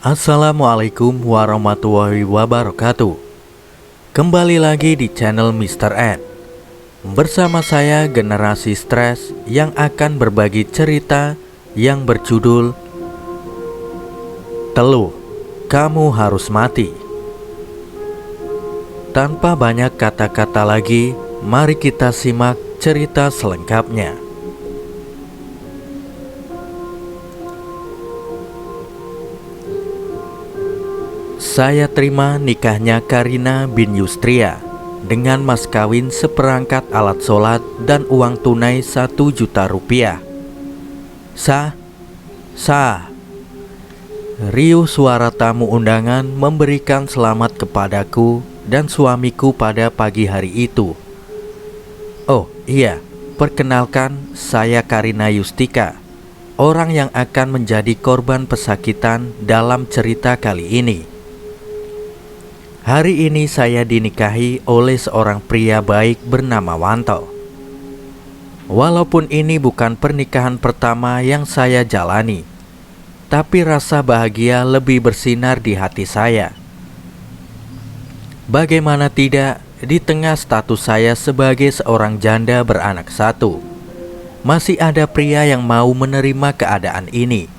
Assalamualaikum warahmatullahi wabarakatuh. Kembali lagi di channel Mr. N. Bersama saya Generasi Stres yang akan berbagi cerita yang berjudul Teluh, Kamu Harus Mati. Tanpa banyak kata-kata lagi, mari kita simak cerita selengkapnya. Saya terima nikahnya Karina bin Yustria dengan mas kawin seperangkat alat sholat dan uang tunai 1 juta rupiah. Sah, sah. Riuh suara tamu undangan memberikan selamat kepadaku dan suamiku pada pagi hari itu. Oh iya, perkenalkan, saya Karina Yustika, orang yang akan menjadi korban pesakitan dalam cerita kali ini. Hari ini saya dinikahi oleh seorang pria baik bernama Wanto. Walaupun ini bukan pernikahan pertama yang saya jalani, tapi rasa bahagia lebih bersinar di hati saya. Bagaimana tidak, di tengah status saya sebagai seorang janda beranak satu, masih ada pria yang mau menerima keadaan ini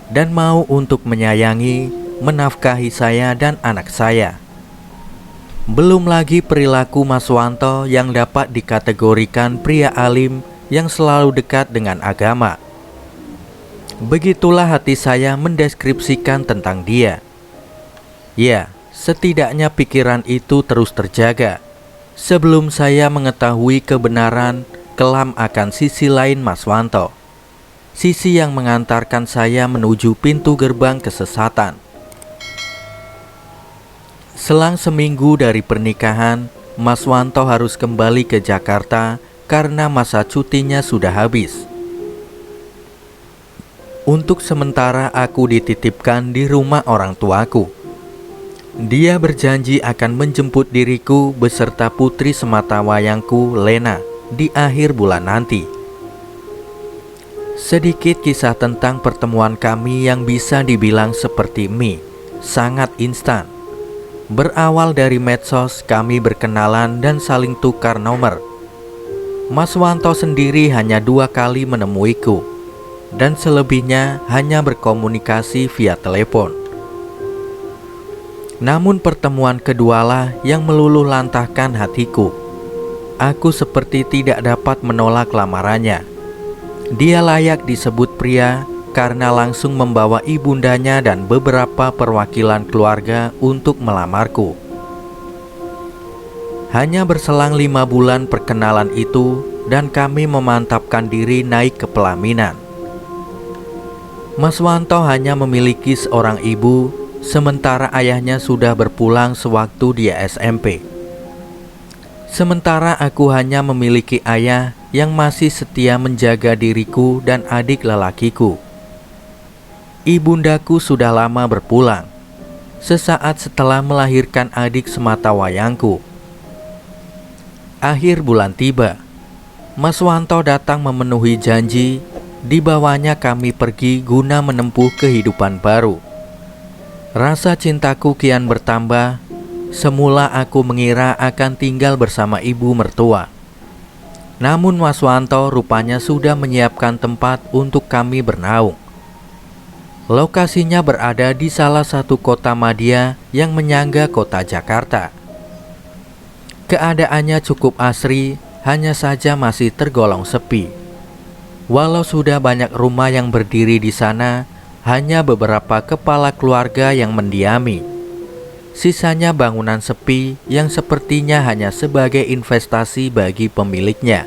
dan mau untuk menyayangi, menafkahi saya dan anak saya. Belum lagi perilaku Mas Wanto yang dapat dikategorikan pria alim yang selalu dekat dengan agama. Begitulah hati saya mendeskripsikan tentang dia. Ya, setidaknya pikiran itu terus terjaga sebelum saya mengetahui kebenaran kelam akan sisi lain Mas Wanto. Sisi yang mengantarkan saya menuju pintu gerbang kesesatan. Selang seminggu dari pernikahan, Mas Wanto harus kembali ke Jakarta karena masa cutinya sudah habis. Untuk sementara aku dititipkan di rumah orang tuaku. Dia berjanji akan menjemput diriku beserta putri sematawayangku Lena di akhir bulan nanti. Sedikit kisah tentang pertemuan kami yang bisa dibilang seperti mie, sangat instan. Berawal dari medsos, kami berkenalan dan saling tukar nomor. Mas Wanto sendiri hanya 2 kali menemuiku, dan selebihnya hanya berkomunikasi via telepon. Namun pertemuan kedualah yang meluluh lantahkan hatiku. Aku seperti tidak dapat menolak lamarannya. Dia layak disebut pria karena langsung membawa ibundanya dan beberapa perwakilan keluarga untuk melamarku. Hanya berselang 5 bulan perkenalan itu dan kami memantapkan diri naik ke pelaminan. Mas Wanto hanya memiliki seorang ibu, sementara ayahnya sudah berpulang sewaktu dia SMP. Sementara aku hanya memiliki ayah yang masih setia menjaga diriku dan adik lelakiku. Ibundaku sudah lama berpulang, sesaat setelah melahirkan adik sematawayangku. Akhir bulan tiba, Mas Wanto datang memenuhi janji, dibawanya kami pergi guna menempuh kehidupan baru. Rasa cintaku kian bertambah. Semula aku mengira akan tinggal bersama ibu mertua. Namun Mas Wanto rupanya sudah menyiapkan tempat untuk kami bernaung. Lokasinya berada di salah satu kota madya yang menyangga kota Jakarta. Keadaannya cukup asri, hanya saja masih tergolong sepi. Walau sudah banyak rumah yang berdiri di sana, hanya beberapa kepala keluarga yang mendiami. Sisanya bangunan sepi yang sepertinya hanya sebagai investasi bagi pemiliknya.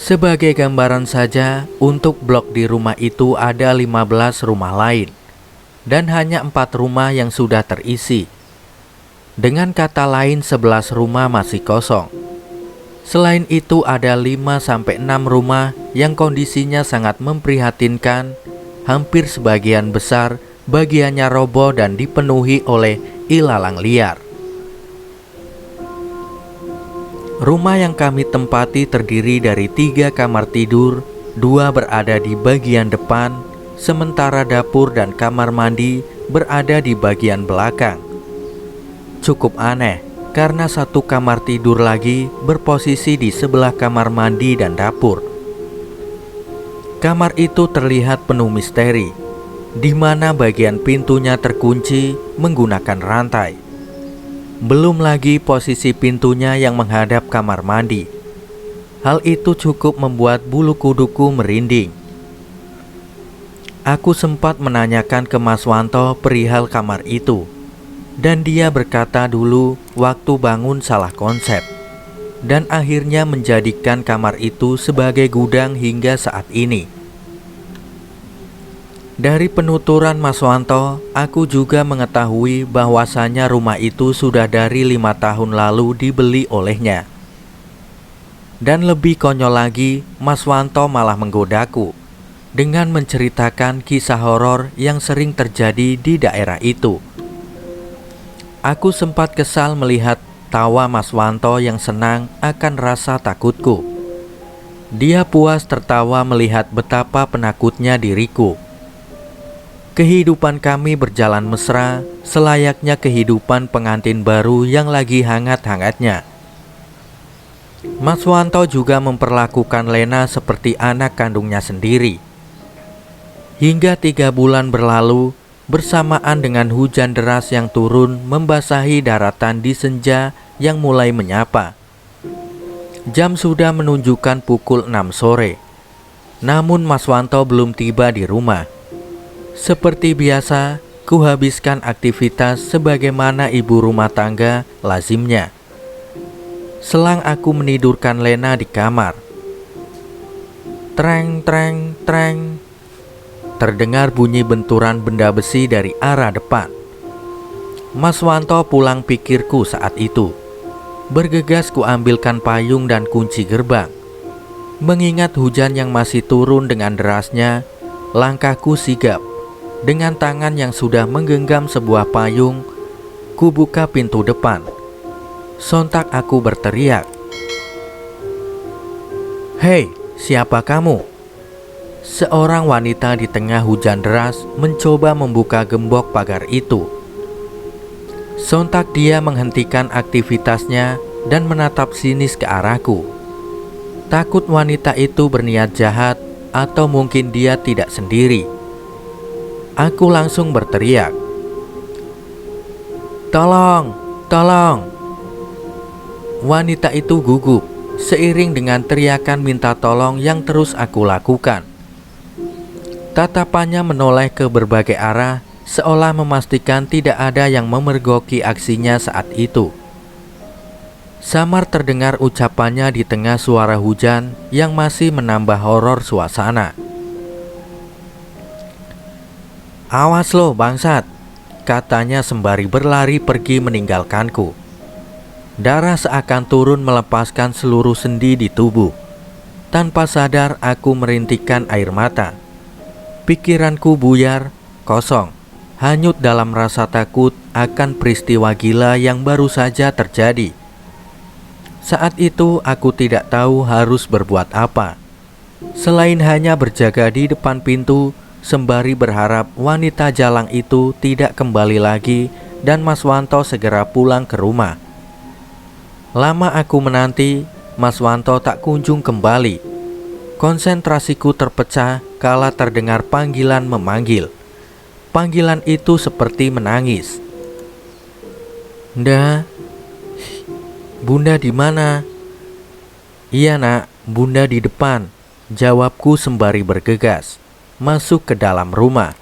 Sebagai gambaran saja, untuk blok di rumah itu ada 15 rumah lain, dan hanya 4 rumah yang sudah terisi. Dengan kata lain, 11 rumah masih kosong. Selain itu ada 5-6 rumah yang kondisinya sangat memprihatinkan, hampir sebagian besar bagiannya roboh dan dipenuhi oleh ilalang liar. Rumah yang kami tempati terdiri dari 3 kamar tidur, 2 berada di bagian depan, sementara dapur dan kamar mandi berada di bagian belakang. Cukup aneh, karena satu kamar tidur lagi berposisi di sebelah kamar mandi dan dapur. Kamar itu terlihat penuh misteri, di mana bagian pintunya terkunci menggunakan rantai. Belum lagi posisi pintunya yang menghadap kamar mandi. Hal itu cukup membuat bulu kuduku merinding. Aku sempat menanyakan ke Mas Wanto perihal kamar itu, dan dia berkata dulu waktu bangun salah konsep, dan akhirnya menjadikan kamar itu sebagai gudang hingga saat ini. Dari penuturan Mas Wanto, aku juga mengetahui bahwasanya rumah itu sudah dari 5 tahun lalu dibeli olehnya. Dan lebih konyol lagi, Mas Wanto malah menggodaku dengan menceritakan kisah horor yang sering terjadi di daerah itu. Aku sempat kesal melihat tawa Mas Wanto yang senang akan rasa takutku. Dia puas tertawa melihat betapa penakutnya diriku. Kehidupan kami berjalan mesra, selayaknya kehidupan pengantin baru yang lagi hangat-hangatnya. Mas Wanto juga memperlakukan Lena seperti anak kandungnya sendiri. Hingga 3 bulan berlalu, bersamaan dengan hujan deras yang turun membasahi daratan di senja yang mulai menyapa. Jam sudah menunjukkan pukul 6 sore. Namun Mas Wanto belum tiba di rumah. Seperti biasa, kuhabiskan aktivitas sebagaimana ibu rumah tangga lazimnya. Selang aku menidurkan Lena di kamar. Treng, treng, treng. Terdengar bunyi benturan benda besi dari arah depan. Mas Wanto pulang pikirku saat itu. Bergegas kuambilkan payung dan kunci gerbang. Mengingat hujan yang masih turun dengan derasnya, langkahku sigap. Dengan tangan yang sudah menggenggam sebuah payung, ku buka pintu depan. Sontak aku berteriak, "Hei, siapa kamu?" Seorang wanita di tengah hujan deras mencoba membuka gembok pagar itu. Sontak dia menghentikan aktivitasnya dan menatap sinis ke arahku. Takut wanita itu berniat jahat atau mungkin dia tidak sendiri. Aku langsung berteriak, "Tolong, tolong!" Wanita itu gugup seiring dengan teriakan minta tolong yang terus aku lakukan. Tatapannya menoleh ke berbagai arah, seolah memastikan tidak ada yang memergoki aksinya saat itu. Samar terdengar ucapannya di tengah suara hujan yang masih menambah horor suasana. "Awas lo bangsat," katanya sembari berlari pergi meninggalkanku. Darah seakan turun melepaskan seluruh sendi di tubuh. Tanpa sadar aku merintikkan air mata. Pikiranku buyar, kosong, hanyut dalam rasa takut akan peristiwa gila yang baru saja terjadi. Saat itu aku tidak tahu harus berbuat apa, selain hanya berjaga di depan pintu sembari berharap wanita jalang itu tidak kembali lagi dan Mas Wanto segera pulang ke rumah. Lama aku menanti, Mas Wanto tak kunjung kembali. Konsentrasiku terpecah kala terdengar panggilan memanggil. Panggilan itu seperti menangis. "Nda, Bunda di mana?" "Iya nak, Bunda di depan," jawabku sembari bergegas masuk ke dalam rumah.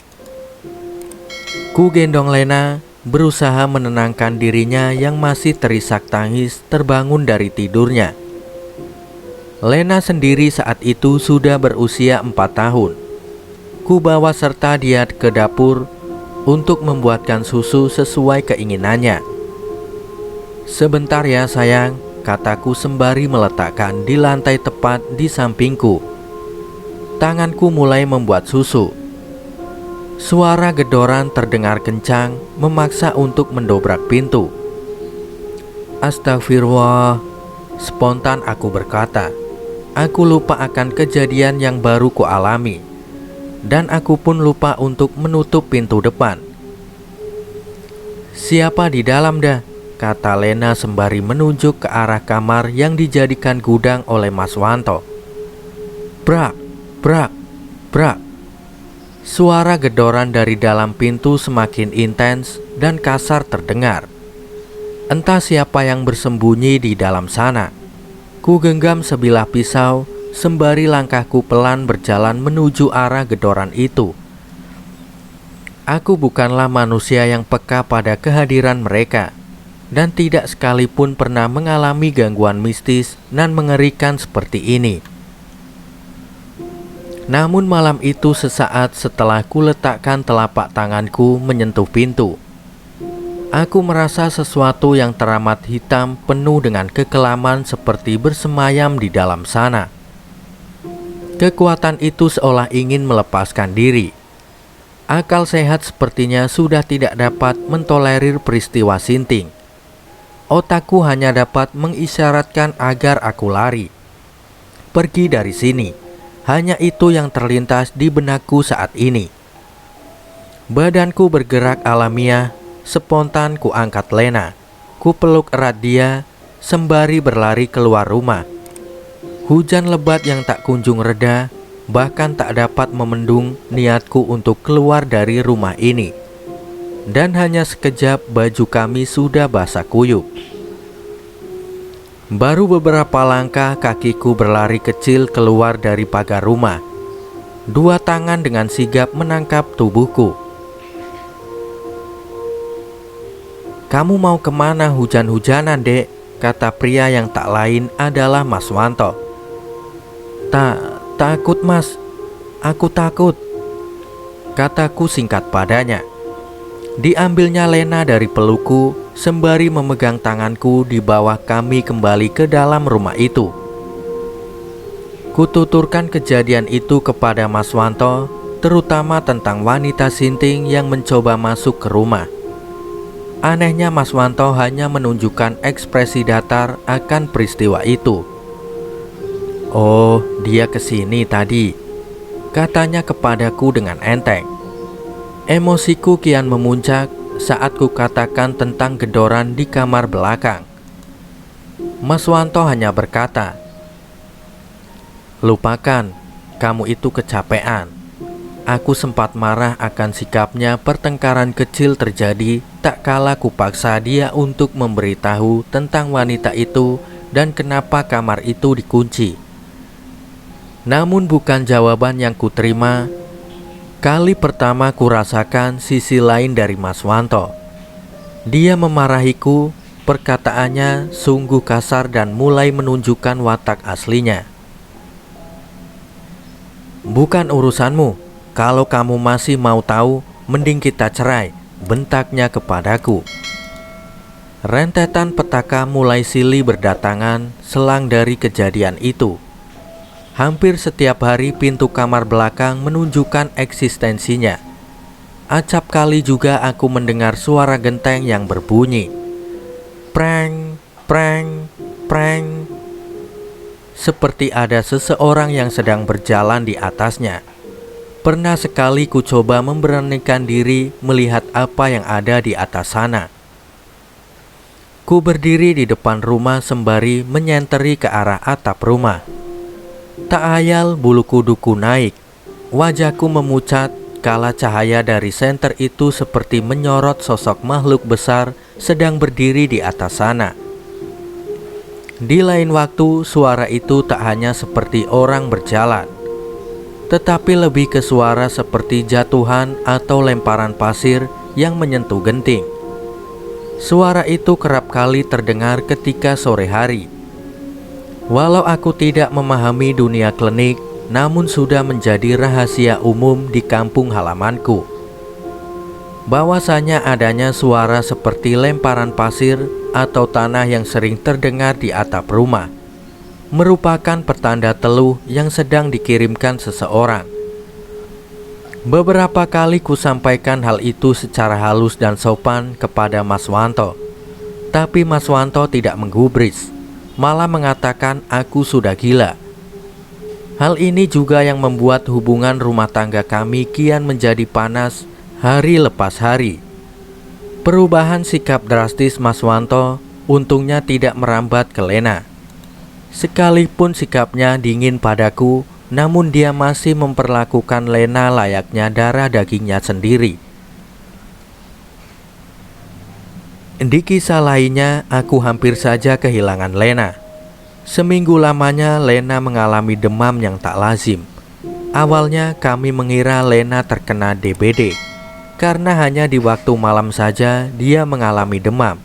Ku gendong Lena, berusaha menenangkan dirinya yang masih terisak tangis terbangun dari tidurnya. Lena sendiri saat itu sudah berusia 4 tahun. Ku bawa serta dia ke dapur untuk membuatkan susu sesuai keinginannya. "Sebentar ya sayang," kataku sembari meletakkan di lantai tepat di sampingku. Tanganku mulai membuat susu. Suara gedoran terdengar kencang, memaksa untuk mendobrak pintu. "Astagfirullah," spontan aku berkata. Aku lupa akan kejadian yang baru kualami. dan aku pun lupa untuk menutup pintu depan. "Siapa di dalam dah?" kata Lena sembari menunjuk ke arah kamar yang dijadikan gudang oleh Mas Wanto. Brak, brak, brak. Suara gedoran dari dalam pintu semakin intens dan kasar terdengar. Entah siapa yang bersembunyi di dalam sana. Ku genggam sebilah pisau sembari langkahku pelan berjalan menuju arah gedoran itu. Aku bukanlah manusia yang peka pada kehadiran mereka, dan tidak sekalipun pernah mengalami gangguan mistis dan mengerikan seperti ini. Namun malam itu sesaat setelah ku letakkan telapak tanganku menyentuh pintu, aku merasa sesuatu yang teramat hitam penuh dengan kekelaman seperti bersemayam di dalam sana. Kekuatan itu seolah ingin melepaskan diri. Akal sehat sepertinya sudah tidak dapat mentolerir peristiwa sinting. Otakku hanya dapat mengisyaratkan agar aku lari, pergi dari sini. Hanya itu yang terlintas di benakku saat ini. Badanku bergerak alamiah, spontan ku angkat Lena. Ku peluk erat dia, sembari berlari keluar rumah. Hujan lebat yang tak kunjung reda, bahkan tak dapat memendung niatku untuk keluar dari rumah ini. Dan hanya sekejap baju kami sudah basah kuyup. Baru beberapa langkah kakiku berlari kecil keluar dari pagar rumah. Dua tangan dengan sigap menangkap tubuhku. "Kamu mau kemana hujan-hujanan, Dek?" kata pria yang tak lain adalah Mas Wanto. Takut Mas, aku takut," kataku singkat padanya. Diambilnya Lena dari pelukku sembari memegang tanganku di bawah kami kembali ke dalam rumah itu. Kututurkan kejadian itu kepada Mas Wanto, terutama tentang wanita sinting yang mencoba masuk ke rumah. Anehnya Mas Wanto hanya menunjukkan ekspresi datar akan peristiwa itu. "Oh, dia kesini tadi," katanya kepadaku dengan enteng. Emosiku kian memuncak saat ku katakan tentang gedoran di kamar belakang. Mas Wanto hanya berkata, "Lupakan, kamu itu kecapean." Aku sempat marah akan sikapnya. Pertengkaran kecil terjadi tak kala kupaksa dia untuk memberitahu tentang wanita itu dan kenapa kamar itu dikunci. Namun bukan jawaban yang kuterima. Kali pertama kurasakan sisi lain dari Mas Wanto. Dia memarahiku, perkataannya sungguh kasar dan mulai menunjukkan watak aslinya. "Bukan urusanmu, kalau kamu masih mau tahu, mending kita cerai," bentaknya kepadaku. Rentetan petaka mulai silih berdatangan selang dari kejadian itu. Hampir setiap hari pintu kamar belakang menunjukkan eksistensinya. Acap kali juga aku mendengar suara genteng yang berbunyi preng, preng, preng, seperti ada seseorang yang sedang berjalan di atasnya. Pernah sekali ku coba memberanikan diri melihat apa yang ada di atas sana. Ku berdiri di depan rumah sembari menyenteri ke arah atap rumah. Tak ayal bulu kuduku naik. Wajahku memucat kala cahaya dari senter itu seperti menyorot sosok makhluk besar sedang berdiri di atas sana. Di lain waktu, suara itu tak hanya seperti orang berjalan, tetapi lebih ke suara seperti jatuhan atau lemparan pasir yang menyentuh genting. Suara itu kerap kali terdengar ketika sore hari. Walau aku tidak memahami dunia klinik, namun sudah menjadi rahasia umum di kampung halamanku bahwasanya adanya suara seperti lemparan pasir atau tanah yang sering terdengar di atap rumah merupakan pertanda teluh yang sedang dikirimkan seseorang. Beberapa kali ku sampaikan hal itu secara halus dan sopan kepada Mas Wanto, tapi Mas Wanto tidak menggubris, malah mengatakan aku sudah gila. Hal ini juga yang membuat hubungan rumah tangga kami kian menjadi panas hari lepas hari. Perubahan sikap drastis Mas Wanto untungnya tidak merambat ke Lena. Sekalipun sikapnya dingin padaku, namun dia masih memperlakukan Lena layaknya darah dagingnya sendiri. Di kisah lainnya, aku hampir saja kehilangan Lena. Seminggu lamanya Lena mengalami demam yang tak lazim. Awalnya kami mengira Lena terkena DBD, karena hanya di waktu malam saja dia mengalami demam.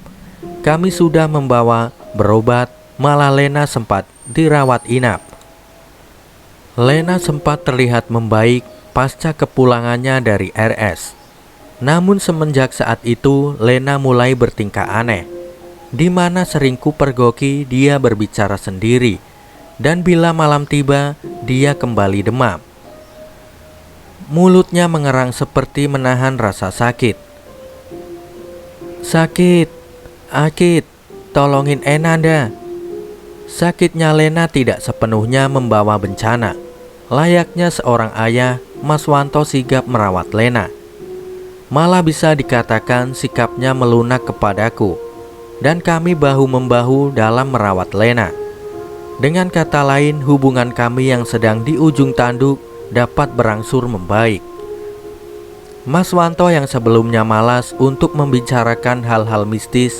Kami sudah membawa berobat, malah Lena sempat dirawat inap. Lena sempat terlihat membaik pasca kepulangannya dari RS. Namun semenjak saat itu Lena mulai bertingkah aneh, di mana sering kupergoki dia berbicara sendiri, dan bila malam tiba dia kembali demam. Mulutnya mengerang seperti menahan rasa sakit. Sakit, Akit, tolongin Enanda. Sakitnya Lena tidak sepenuhnya membawa bencana. Layaknya seorang ayah, Mas Wanto sigap merawat Lena. Malah bisa dikatakan sikapnya melunak kepadaku, dan kami bahu-membahu dalam merawat Lena. Dengan kata lain, hubungan kami yang sedang di ujung tanduk dapat berangsur membaik. Mas Wanto yang sebelumnya malas untuk membicarakan hal-hal mistis,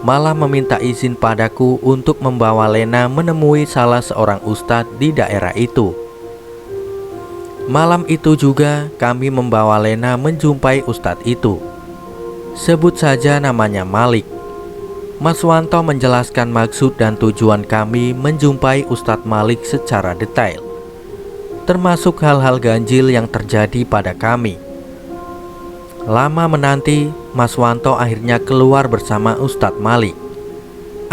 malah meminta izin padaku untuk membawa Lena menemui salah seorang ustadz di daerah itu. Malam itu juga kami membawa Lena menjumpai ustadz itu. Sebut saja namanya Malik. Mas Wanto menjelaskan maksud dan tujuan kami menjumpai Ustadz Malik secara detail, termasuk hal-hal ganjil yang terjadi pada kami. Lama menanti, Mas Wanto akhirnya keluar bersama Ustadz Malik.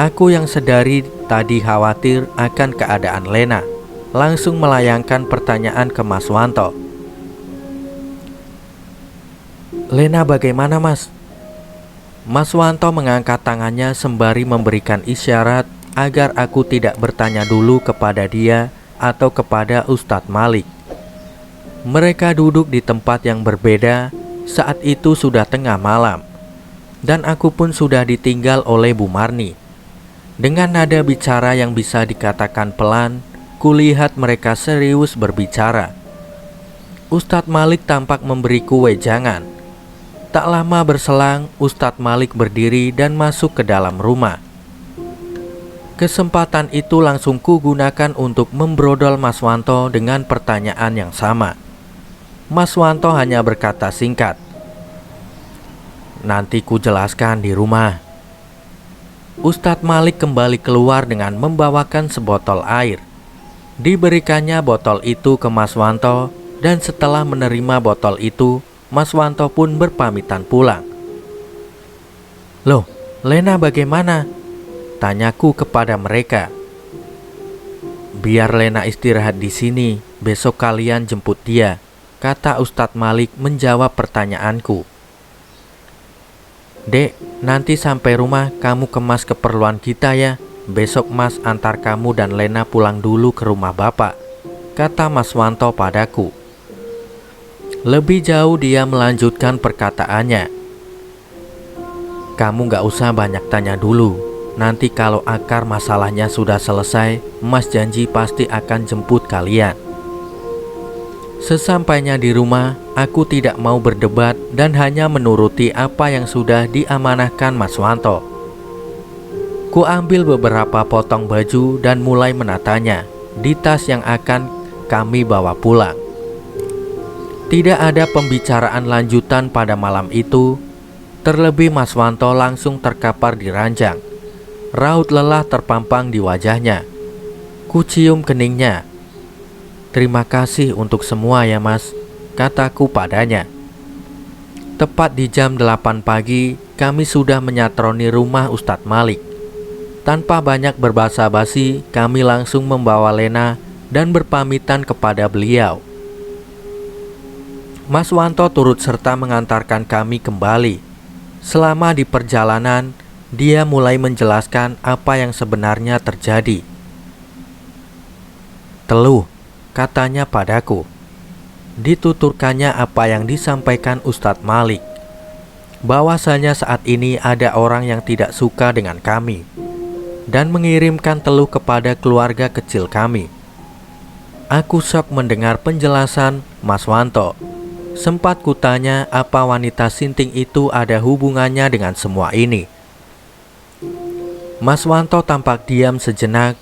Aku yang sedari tadi khawatir akan keadaan Lena, langsung melayangkan pertanyaan ke Mas Wanto. Lena bagaimana, Mas? Mas Wanto mengangkat tangannya sembari memberikan isyarat agar aku tidak bertanya dulu kepada dia atau kepada Ustadz Malik. Mereka duduk di tempat yang berbeda. Saat itu sudah tengah malam, dan aku pun sudah ditinggal oleh Bu Marni. Dengan nada bicara yang bisa dikatakan pelan, kulihat mereka serius berbicara. Ustadz Malik tampak memberiku wejangan. Tak lama berselang, Ustadz Malik berdiri dan masuk ke dalam rumah. Kesempatan itu langsung kugunakan untuk membrodol Mas Wanto dengan pertanyaan yang sama. Mas Wanto hanya berkata singkat, "Nanti ku jelaskan di rumah." Ustadz Malik kembali keluar dengan membawakan sebotol air. Diberikannya botol itu ke Mas Wanto, dan setelah menerima botol itu, Mas Wanto pun berpamitan pulang. "Loh, Lena bagaimana?" tanyaku kepada mereka. "Biar Lena istirahat di sini, besok kalian jemput dia," kata Ustadz Malik menjawab pertanyaanku. "Dek, nanti sampai rumah kamu kemas keperluan kita ya. Besok Mas antar kamu dan Lena pulang dulu ke rumah Bapak," kata Mas Wanto padaku. Lebih jauh dia melanjutkan perkataannya. "Kamu gak usah banyak tanya dulu. Nanti kalau akar masalahnya sudah selesai, Mas janji pasti akan jemput kalian." Sesampainya di rumah, aku tidak mau berdebat dan hanya menuruti apa yang sudah diamanahkan Mas Wanto. Ku ambil beberapa potong baju dan mulai menatanya di tas yang akan kami bawa pulang. Tidak ada pembicaraan lanjutan pada malam itu. Terlebih Mas Wanto langsung terkapar di ranjang. Raut lelah terpampang di wajahnya. Ku cium keningnya. "Terima kasih untuk semua ya Mas," kataku padanya. Tepat di jam 8 pagi, kami sudah menyatroni rumah Ustadz Malik. Tanpa banyak berbasa-basi, kami langsung membawa Lena dan berpamitan kepada beliau. Mas Wanto turut serta mengantarkan kami kembali. Selama di perjalanan, dia mulai menjelaskan apa yang sebenarnya terjadi. "Teluh, katanya padaku. Dituturkannya apa yang disampaikan Ustadz Malik, bahwasanya saat ini ada orang yang tidak suka dengan kami dan mengirimkan teluh kepada keluarga kecil kami. Aku syok mendengar penjelasan Mas Wanto. Sempat kutanya apa wanita sinting itu ada hubungannya dengan semua ini. Mas Wanto tampak diam sejenak.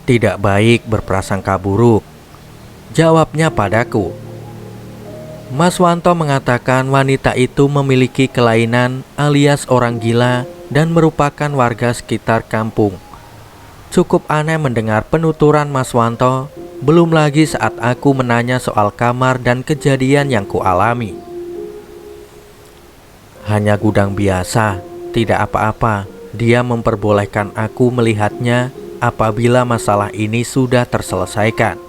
Tidak baik berprasangka buruk, jawabnya padaku. Mas Wanto mengatakan wanita itu memiliki kelainan alias orang gila dan merupakan warga sekitar kampung. Cukup aneh mendengar penuturan Mas Wanto, belum lagi saat aku menanya soal kamar dan kejadian yang kualami. Hanya gudang biasa, tidak apa-apa. Dia memperbolehkan aku melihatnya apabila masalah ini sudah terselesaikan.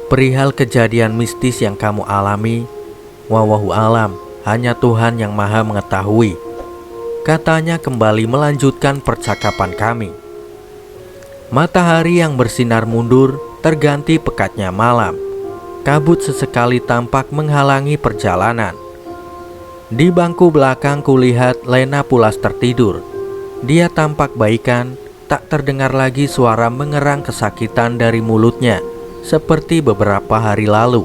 Perihal kejadian mistis yang kamu alami, wallahu alam, hanya Tuhan yang maha mengetahui, katanya kembali melanjutkan percakapan kami. Matahari yang bersinar mundur terganti pekatnya malam. Kabut sesekali tampak menghalangi perjalanan. Di bangku belakang kulihat Lena pulas tertidur. Dia tampak baikan, tak terdengar lagi suara mengerang kesakitan dari mulutnya seperti beberapa hari lalu.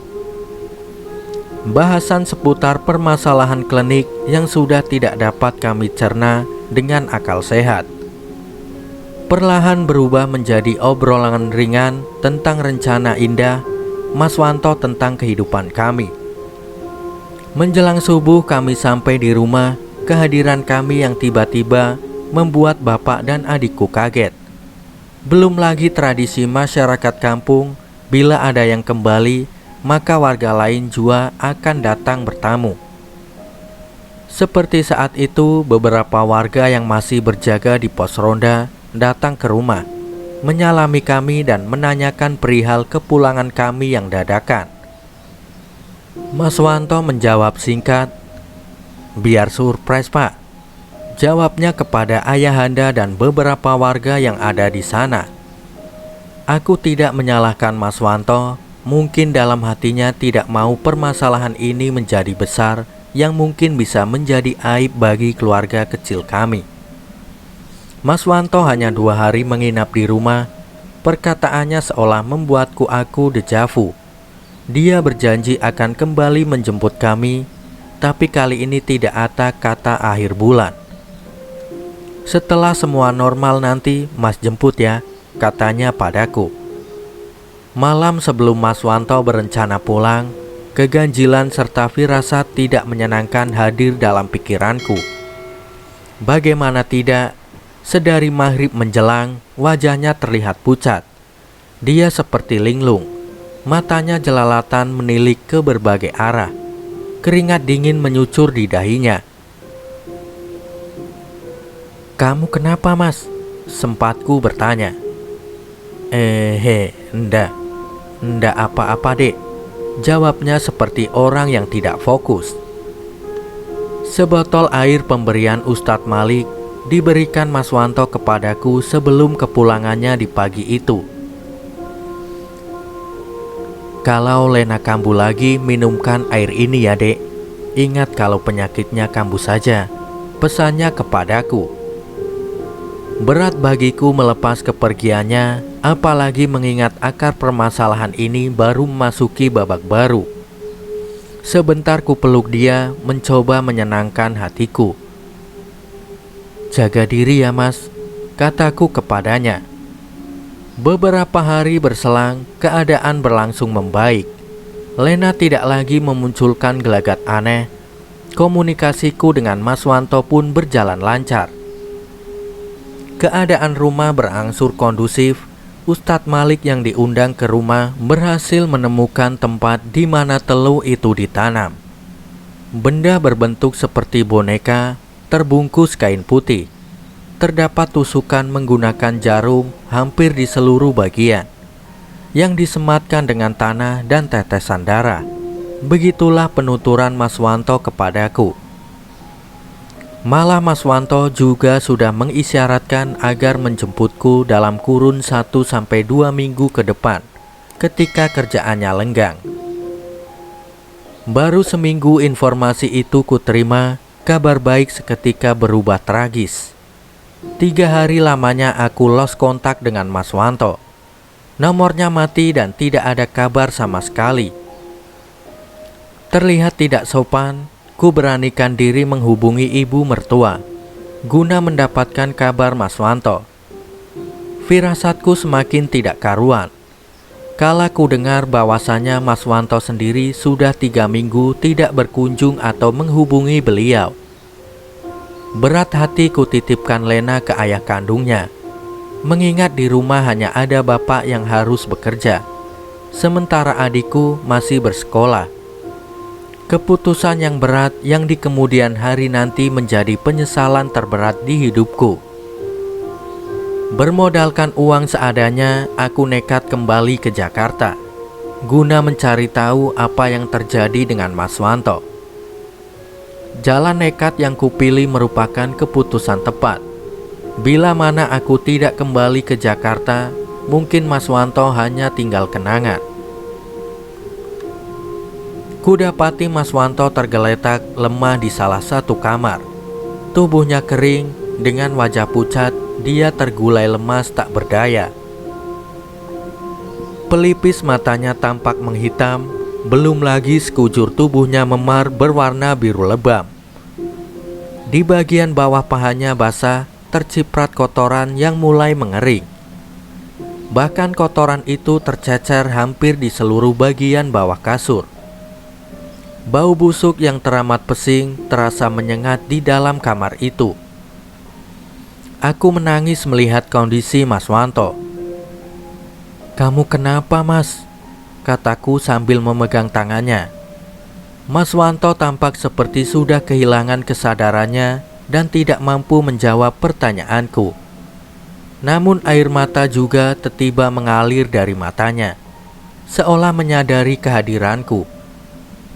Bahasan seputar permasalahan klinik yang sudah tidak dapat kami cerna dengan akal sehat perlahan berubah menjadi obrolan ringan tentang rencana indah Mas Wanto tentang kehidupan kami. Menjelang subuh kami sampai di rumah. Kehadiran kami yang tiba-tiba membuat bapak dan adikku kaget. Belum lagi tradisi masyarakat kampung, bila ada yang kembali, maka warga lain juga akan datang bertamu. Seperti saat itu, beberapa warga yang masih berjaga di pos ronda datang ke rumah, menyalami kami dan menanyakan perihal kepulangan kami yang dadakan. Mas Wanto menjawab singkat, "Biar surprise, Pak," jawabnya kepada ayahanda dan beberapa warga yang ada di sana. Aku tidak menyalahkan Mas Wanto, mungkin dalam hatinya tidak mau permasalahan ini menjadi besar yang mungkin bisa menjadi aib bagi keluarga kecil kami. Mas Wanto hanya 2 hari menginap di rumah. Perkataannya seolah membuatku dejavu. Dia berjanji akan kembali menjemput kami, tapi kali ini tidak ada kata akhir bulan. "Setelah semua normal nanti Mas jemput ya," katanya padaku. Malam sebelum Mas Wanto berencana pulang, keganjilan serta firasat tidak menyenangkan hadir dalam pikiranku. Bagaimana tidak, sedari maghrib menjelang, wajahnya terlihat pucat. Dia seperti linglung. Matanya jelalatan menilik ke berbagai arah. Keringat dingin menyucur di dahinya. "Kamu kenapa, Mas?" sempatku bertanya. Ndak apa-apa, Dek," jawabnya seperti orang yang tidak fokus. Sebotol air pemberian Ustadz Malik diberikan Mas Wanto kepadaku sebelum kepulangannya di pagi itu. "Kalau Lena kambuh lagi, minumkan air ini ya, Dek. Ingat kalau penyakitnya kambuh saja," pesannya kepadaku. Berat bagiku melepas kepergiannya, apalagi mengingat akar permasalahan ini baru memasuki babak baru. Sebentar ku peluk dia, mencoba menyenangkan hatiku. "Jaga diri ya, Mas," kataku kepadanya. Beberapa hari berselang, keadaan berlangsung membaik. Lena tidak lagi memunculkan gelagat aneh. Komunikasiku dengan Mas Wanto pun berjalan lancar. Keadaan rumah berangsur kondusif. Ustadz Malik yang diundang ke rumah berhasil menemukan tempat di mana teluh itu ditanam. Benda berbentuk seperti boneka, terbungkus kain putih. Terdapat tusukan menggunakan jarum hampir di seluruh bagian, yang disematkan dengan tanah dan tetesan darah. Begitulah penuturan Mas Wanto kepadaku. Malah Mas Wanto juga sudah mengisyaratkan agar menjemputku dalam kurun 1 sampai 2 minggu ke depan ketika kerjaannya lenggang. Baru seminggu informasi itu kuterima, kabar baik seketika berubah tragis. 3 hari lamanya aku lost kontak dengan Mas Wanto. Nomornya mati dan tidak ada kabar sama sekali. Terlihat tidak sopan, ku beranikan diri menghubungi ibu mertua guna mendapatkan kabar Mas Wanto. Firasatku semakin tidak karuan kala ku dengar bahwasanya Mas Wanto sendiri sudah 3 minggu tidak berkunjung atau menghubungi beliau. Berat hati ku titipkan Lena ke ayah kandungnya, mengingat di rumah hanya ada bapak yang harus bekerja, sementara adikku masih bersekolah. Keputusan yang berat yang di kemudian hari nanti menjadi penyesalan terberat di hidupku. Bermodalkan uang seadanya, aku nekat kembali ke Jakarta guna mencari tahu apa yang terjadi dengan Mas Wanto. Jalan nekat yang kupilih merupakan keputusan tepat. Bila mana aku tidak kembali ke Jakarta, mungkin Mas Wanto hanya tinggal kenangan. Kudapati Mas Wanto tergeletak lemah di salah satu kamar. Tubuhnya kering, dengan wajah pucat, dia tergulai lemas tak berdaya. Pelipis matanya tampak menghitam, belum lagi sekujur tubuhnya memar berwarna biru lebam. Di bagian bawah pahanya basah, terciprat kotoran yang mulai mengering. Bahkan kotoran itu tercecer hampir di seluruh bagian bawah kasur. Bau busuk yang teramat pesing terasa menyengat di dalam kamar itu. Aku menangis melihat kondisi Mas Wanto. "Kamu kenapa, Mas?" kataku sambil memegang tangannya. Mas Wanto tampak seperti sudah kehilangan kesadarannya dan tidak mampu menjawab pertanyaanku. Namun air mata juga tiba-tiba mengalir dari matanya, seolah menyadari kehadiranku.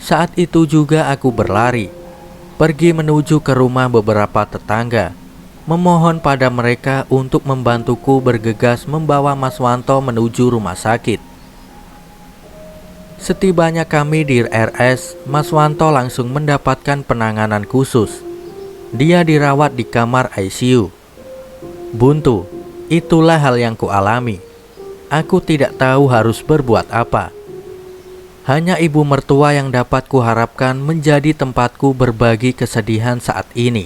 Saat itu juga aku berlari, pergi menuju ke rumah beberapa tetangga, memohon pada mereka untuk membantuku bergegas membawa Mas Wanto menuju rumah sakit. Setibanya kami di RS, Mas Wanto langsung mendapatkan penanganan khusus. Dia dirawat di kamar ICU. Buntu, itulah hal yang kualami. Aku tidak tahu harus berbuat apa. Hanya ibu mertua yang dapat kuharapkan menjadi tempatku berbagi kesedihan saat ini.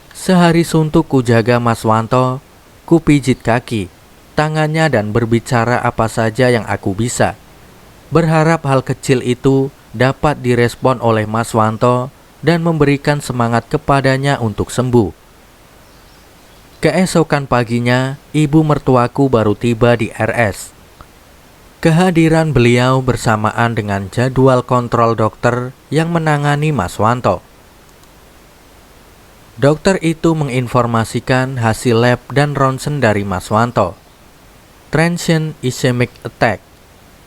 Sehari suntuk kujaga Mas Wanto, ku pijit kaki, tangannya dan berbicara apa saja yang aku bisa. Berharap hal kecil itu dapat direspon oleh Mas Wanto dan memberikan semangat kepadanya untuk sembuh. Keesokan paginya, ibu mertuaku baru tiba di RS. Kehadiran beliau bersamaan dengan jadwal kontrol dokter yang menangani Mas Wanto. Dokter itu menginformasikan hasil lab dan ronsen dari Mas Wanto. Transient ischemic attack,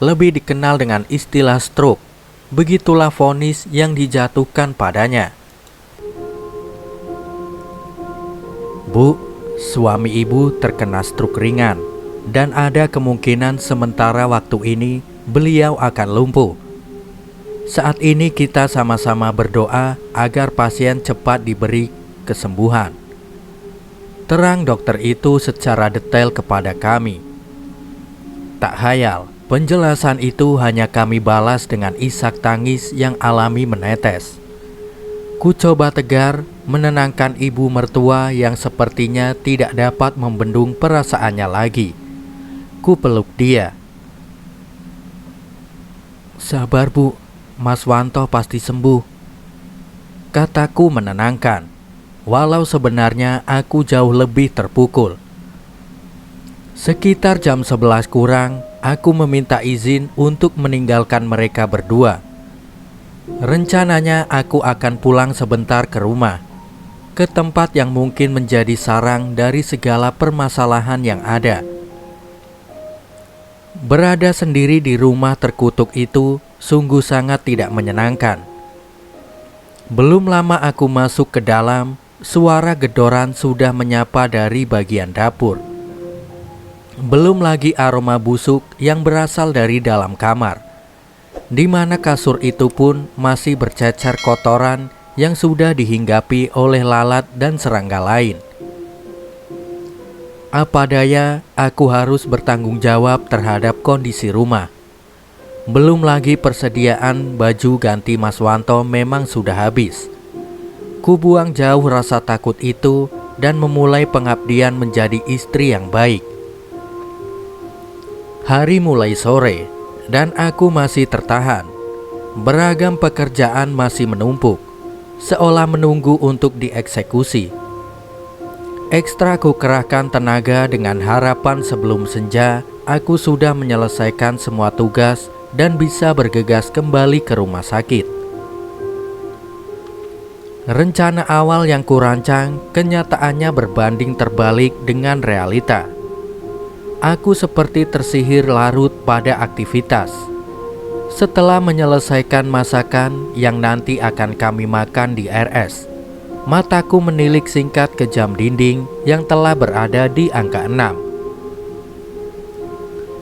lebih dikenal dengan istilah stroke. Begitulah vonis yang dijatuhkan padanya. "Bu, suami ibu terkena stroke ringan dan ada kemungkinan sementara waktu ini beliau akan lumpuh. Saat ini kita sama-sama berdoa agar pasien cepat diberi kesembuhan," terang dokter itu secara detail kepada kami. Tak hayal, penjelasan itu hanya kami balas dengan isak tangis yang alami menetes. Ku coba tegar, menenangkan ibu mertua yang sepertinya tidak dapat membendung perasaannya lagi. Ku peluk dia. "Sabar, Bu, Mas Wanto pasti sembuh," kataku menenangkan, walau sebenarnya aku jauh lebih terpukul. Sekitar jam 11 kurang, aku meminta izin untuk meninggalkan mereka berdua. Rencananya aku akan pulang sebentar ke rumah, ke tempat yang mungkin menjadi sarang dari segala permasalahan yang ada. Berada sendiri di rumah terkutuk itu sungguh sangat tidak menyenangkan. Belum lama aku masuk ke dalam, suara gedoran sudah menyapa dari bagian dapur. Belum lagi aroma busuk yang berasal dari dalam kamar, di mana kasur itu pun masih bercecer kotoran yang sudah dihinggapi oleh lalat dan serangga lain. Apa daya, aku harus bertanggung jawab terhadap kondisi rumah. Belum lagi persediaan baju ganti Mas Wanto memang sudah habis. Kubuang jauh rasa takut itu dan memulai pengabdian menjadi istri yang baik. Hari mulai sore dan aku masih tertahan. Beragam pekerjaan masih menumpuk, seolah menunggu untuk dieksekusi. Ekstra ku kerahkan tenaga dengan harapan sebelum senja aku sudah menyelesaikan semua tugas dan bisa bergegas kembali ke rumah sakit. Rencana awal yang kurancang kenyataannya berbanding terbalik dengan realita. Aku seperti tersihir larut pada aktivitas. Setelah menyelesaikan masakan yang nanti akan kami makan di RS, mataku menilik singkat ke jam dinding yang telah berada di angka 6.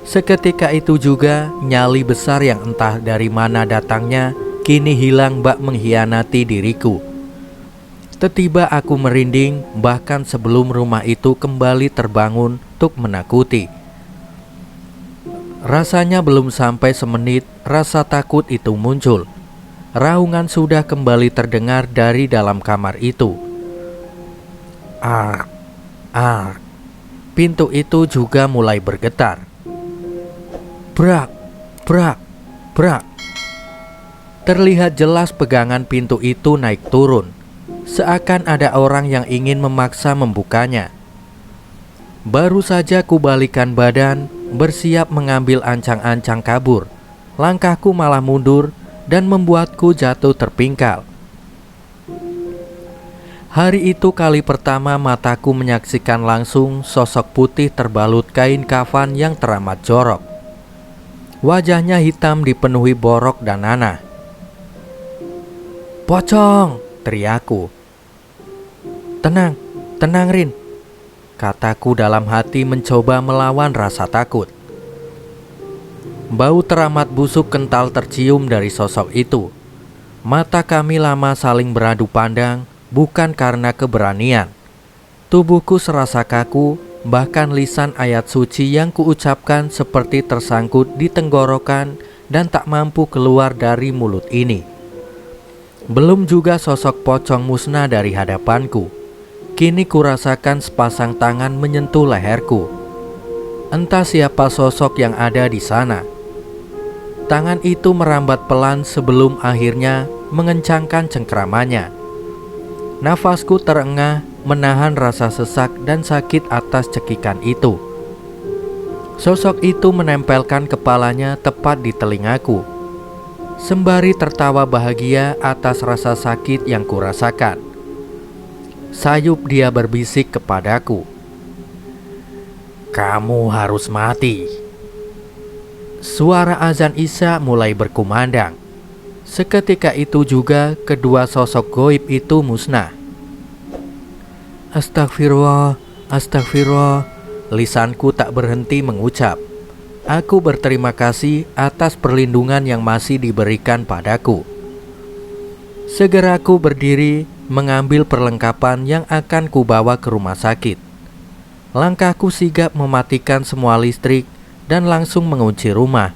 Seketika itu juga nyali besar yang entah dari mana datangnya kini hilang bak mengkhianati diriku. Tiba-tiba aku merinding bahkan sebelum rumah itu kembali terbangun untuk menakuti. Rasanya belum sampai semenit rasa takut itu muncul. Raungan sudah kembali terdengar dari dalam kamar itu. Ark, ark. Pintu itu juga mulai bergetar. Brak, brak, brak. Terlihat jelas pegangan pintu itu naik turun, seakan ada orang yang ingin memaksa membukanya. Baru saja kubalikan badan, bersiap mengambil ancang-ancang kabur. Langkahku malah mundur dan membuatku jatuh terpingkal. Hari itu kali pertama mataku menyaksikan langsung sosok putih terbalut kain kafan yang teramat jorok. Wajahnya hitam dipenuhi borok dan nanah. "Pocong!" teriakku. Tenang, tenang Rin," kataku dalam hati mencoba melawan rasa takut. Bau teramat busuk kental tercium dari sosok itu. Mata kami lama saling beradu pandang, bukan karena keberanian. Tubuhku serasa kaku, bahkan lisan ayat suci yang kuucapkan seperti tersangkut di tenggorokan dan tak mampu keluar dari mulut ini. Belum juga sosok pocong musnah dari hadapanku. Kini kurasakan sepasang tangan menyentuh leherku. Entah siapa sosok yang ada di sana. Tangan itu merambat pelan sebelum akhirnya mengencangkan cengkramannya. Nafasku terengah menahan rasa sesak dan sakit atas cekikan itu. Sosok itu menempelkan kepalanya tepat di telingaku, sembari tertawa bahagia atas rasa sakit yang kurasakan. Sayup dia berbisik kepadaku, "Kamu harus mati." Suara azan Isya mulai berkumandang. Seketika itu juga kedua sosok goib itu musnah. Astagfirullah, astagfirullah. Lisanku tak berhenti mengucap. Aku berterima kasih atas perlindungan yang masih diberikan padaku. Segera aku berdiri mengambil perlengkapan yang akan kubawa ke rumah sakit. Langkahku sigap mematikan semua listrik dan langsung mengunci rumah.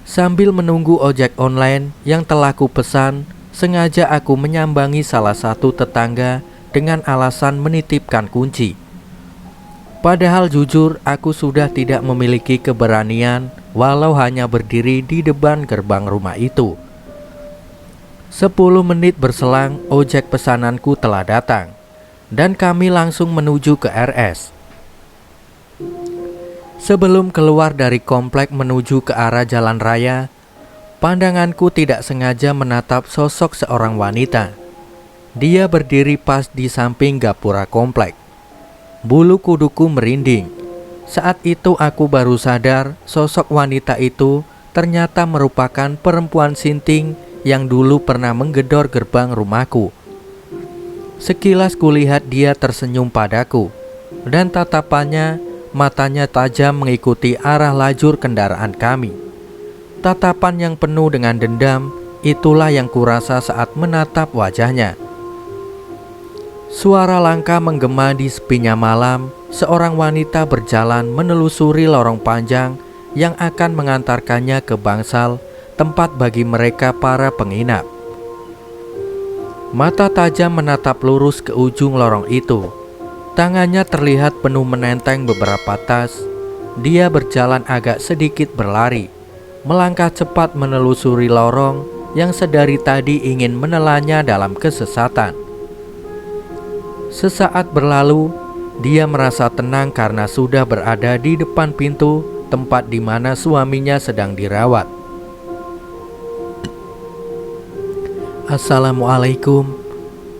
Sambil menunggu ojek online yang telah kupesan, sengaja aku menyambangi salah satu tetangga dengan alasan menitipkan kunci. Padahal jujur aku sudah tidak memiliki keberanian walau hanya berdiri di depan gerbang rumah itu. 10 menit berselang ojek pesananku telah datang dan kami langsung menuju ke RS. Sebelum keluar dari komplek menuju ke arah jalan raya, pandanganku tidak sengaja menatap sosok seorang wanita. Dia berdiri pas di samping gapura komplek. Bulu kuduku merinding. Saat itu aku baru sadar sosok wanita itu ternyata merupakan perempuan sinting yang dulu pernah menggedor gerbang rumahku. Sekilas kulihat dia tersenyum padaku, dan tatapannya, matanya tajam mengikuti arah lajur kendaraan kami. Tatapan yang penuh dengan dendam, itulah yang kurasa saat menatap wajahnya. Suara langkah menggema di sepinya malam. Seorang wanita berjalan menelusuri lorong panjang yang akan mengantarkannya ke bangsal, tempat bagi mereka para penginap. Mata tajam menatap lurus ke ujung lorong itu. Tangannya terlihat penuh menenteng beberapa tas. Dia berjalan agak sedikit berlari, melangkah cepat menelusuri lorong yang sedari tadi ingin menelannya dalam kesesatan. Sesaat berlalu, dia merasa tenang karena sudah berada di depan pintu tempat di mana suaminya sedang dirawat. "Assalamualaikum,"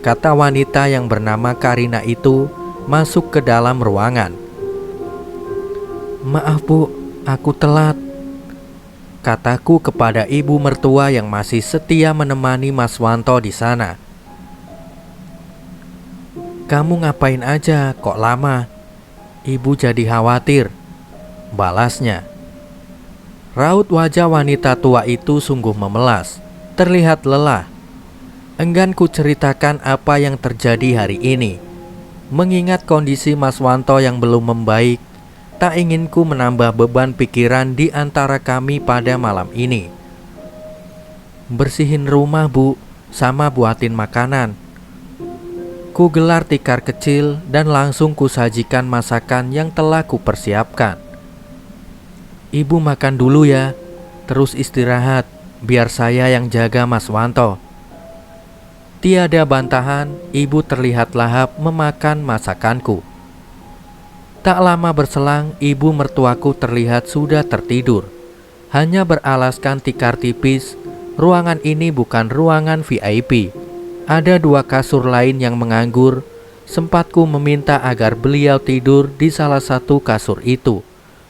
kata wanita yang bernama Karina itu masuk ke dalam ruangan. "Maaf Bu, aku telat," kataku kepada ibu mertua yang masih setia menemani Mas Wanto di sana. "Kamu ngapain aja kok lama? Ibu jadi khawatir," balasnya. Raut wajah wanita tua itu sungguh memelas, terlihat lelah. Enggan ku ceritakan apa yang terjadi hari ini. Mengingat kondisi Mas Wanto yang belum membaik, tak ingin ku menambah beban pikiran di antara kami pada malam ini. "Bersihin rumah Bu, sama buatin makanan." Ku gelar tikar kecil dan langsung kusajikan masakan yang telah kupersiapkan. "Ibu makan dulu ya, terus istirahat, biar saya yang jaga Mas Wanto." Tiada bantahan, ibu terlihat lahap memakan masakanku. Tak lama berselang, ibu mertuaku terlihat sudah tertidur. Hanya beralaskan tikar tipis. Ruangan ini bukan ruangan VIP. Ada 2 kasur lain yang menganggur. Sempatku meminta agar beliau tidur di salah satu kasur itu,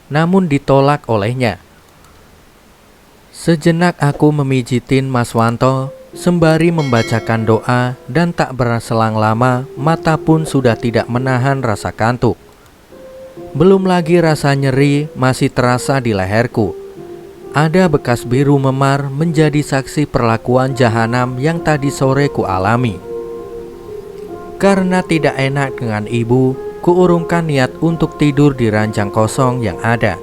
namun ditolak olehnya. Sejenak aku memijitin Mas Wanto sembari membacakan doa, dan tak berselang lama mata pun sudah tidak menahan rasa kantuk. Belum lagi rasa nyeri masih terasa di leherku. Ada bekas biru memar menjadi saksi perlakuan jahanam yang tadi sore ku alami. Karena tidak enak dengan ibu, kuurungkan niat untuk tidur di ranjang kosong yang ada.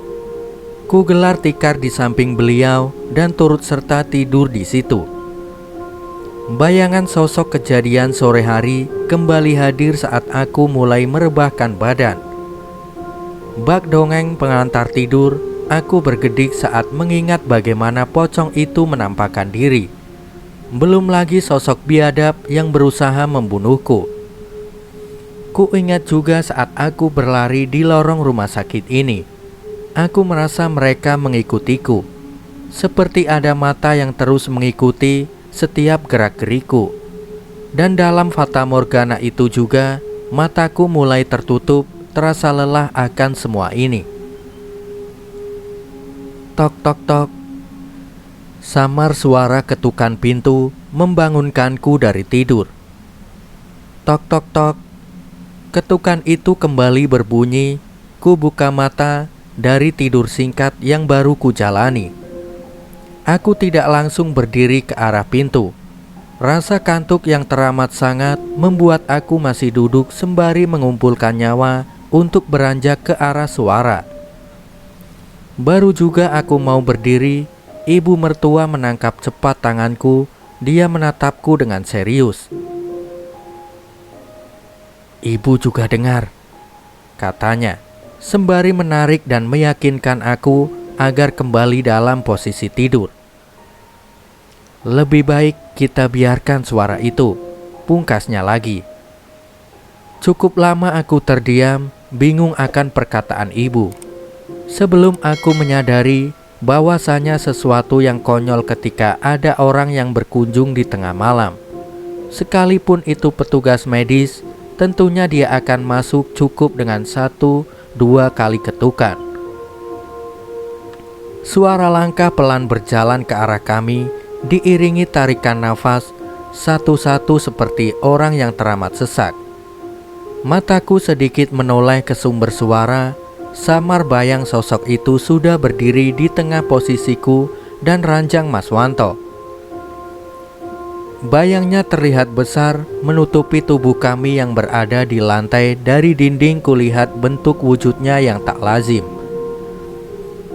Ku gelar tikar di samping beliau dan turut serta tidur di situ. Bayangan sosok kejadian sore hari kembali hadir saat aku mulai merebahkan badan. Bak dongeng pengantar tidur, aku bergedik saat mengingat bagaimana pocong itu menampakkan diri. Belum lagi sosok biadab yang berusaha membunuhku. Ku ingat juga saat aku berlari di lorong rumah sakit ini. Aku merasa mereka mengikutiku, seperti ada mata yang terus mengikuti setiap gerak-geriku. Dan dalam fatamorgana itu juga, mataku mulai tertutup, terasa lelah akan semua ini. Tok tok tok. Samar suara ketukan pintu membangunkanku dari tidur. Tok tok tok. Ketukan itu kembali berbunyi. Ku buka mata dari tidur singkat yang baru ku jalani. Aku tidak langsung berdiri ke arah pintu. Rasa kantuk yang teramat sangat membuat aku masih duduk sembari mengumpulkan nyawa untuk beranjak ke arah suara. Baru juga aku mau berdiri, ibu mertua menangkap cepat tanganku. Dia menatapku dengan serius. "Ibu juga dengar," katanya, sembari menarik dan meyakinkan aku agar kembali dalam posisi tidur. "Lebih baik kita biarkan suara itu," pungkasnya lagi. Cukup lama aku terdiam, bingung akan perkataan ibu. Sebelum aku menyadari bahwasanya sesuatu yang konyol ketika ada orang yang berkunjung di tengah malam. Sekalipun itu petugas medis, tentunya dia akan masuk cukup dengan 1-2 kali ketukan. Suara langkah pelan berjalan ke arah kami. diiringi tarikan nafas satu-satu seperti orang yang teramat sesak. Mataku sedikit menoleh ke sumber suara. Samar bayang sosok itu sudah berdiri di tengah posisiku dan ranjang Mas Wanto. Bayangnya terlihat besar menutupi tubuh kami yang berada di lantai. Dari dinding kulihat bentuk wujudnya yang tak lazim.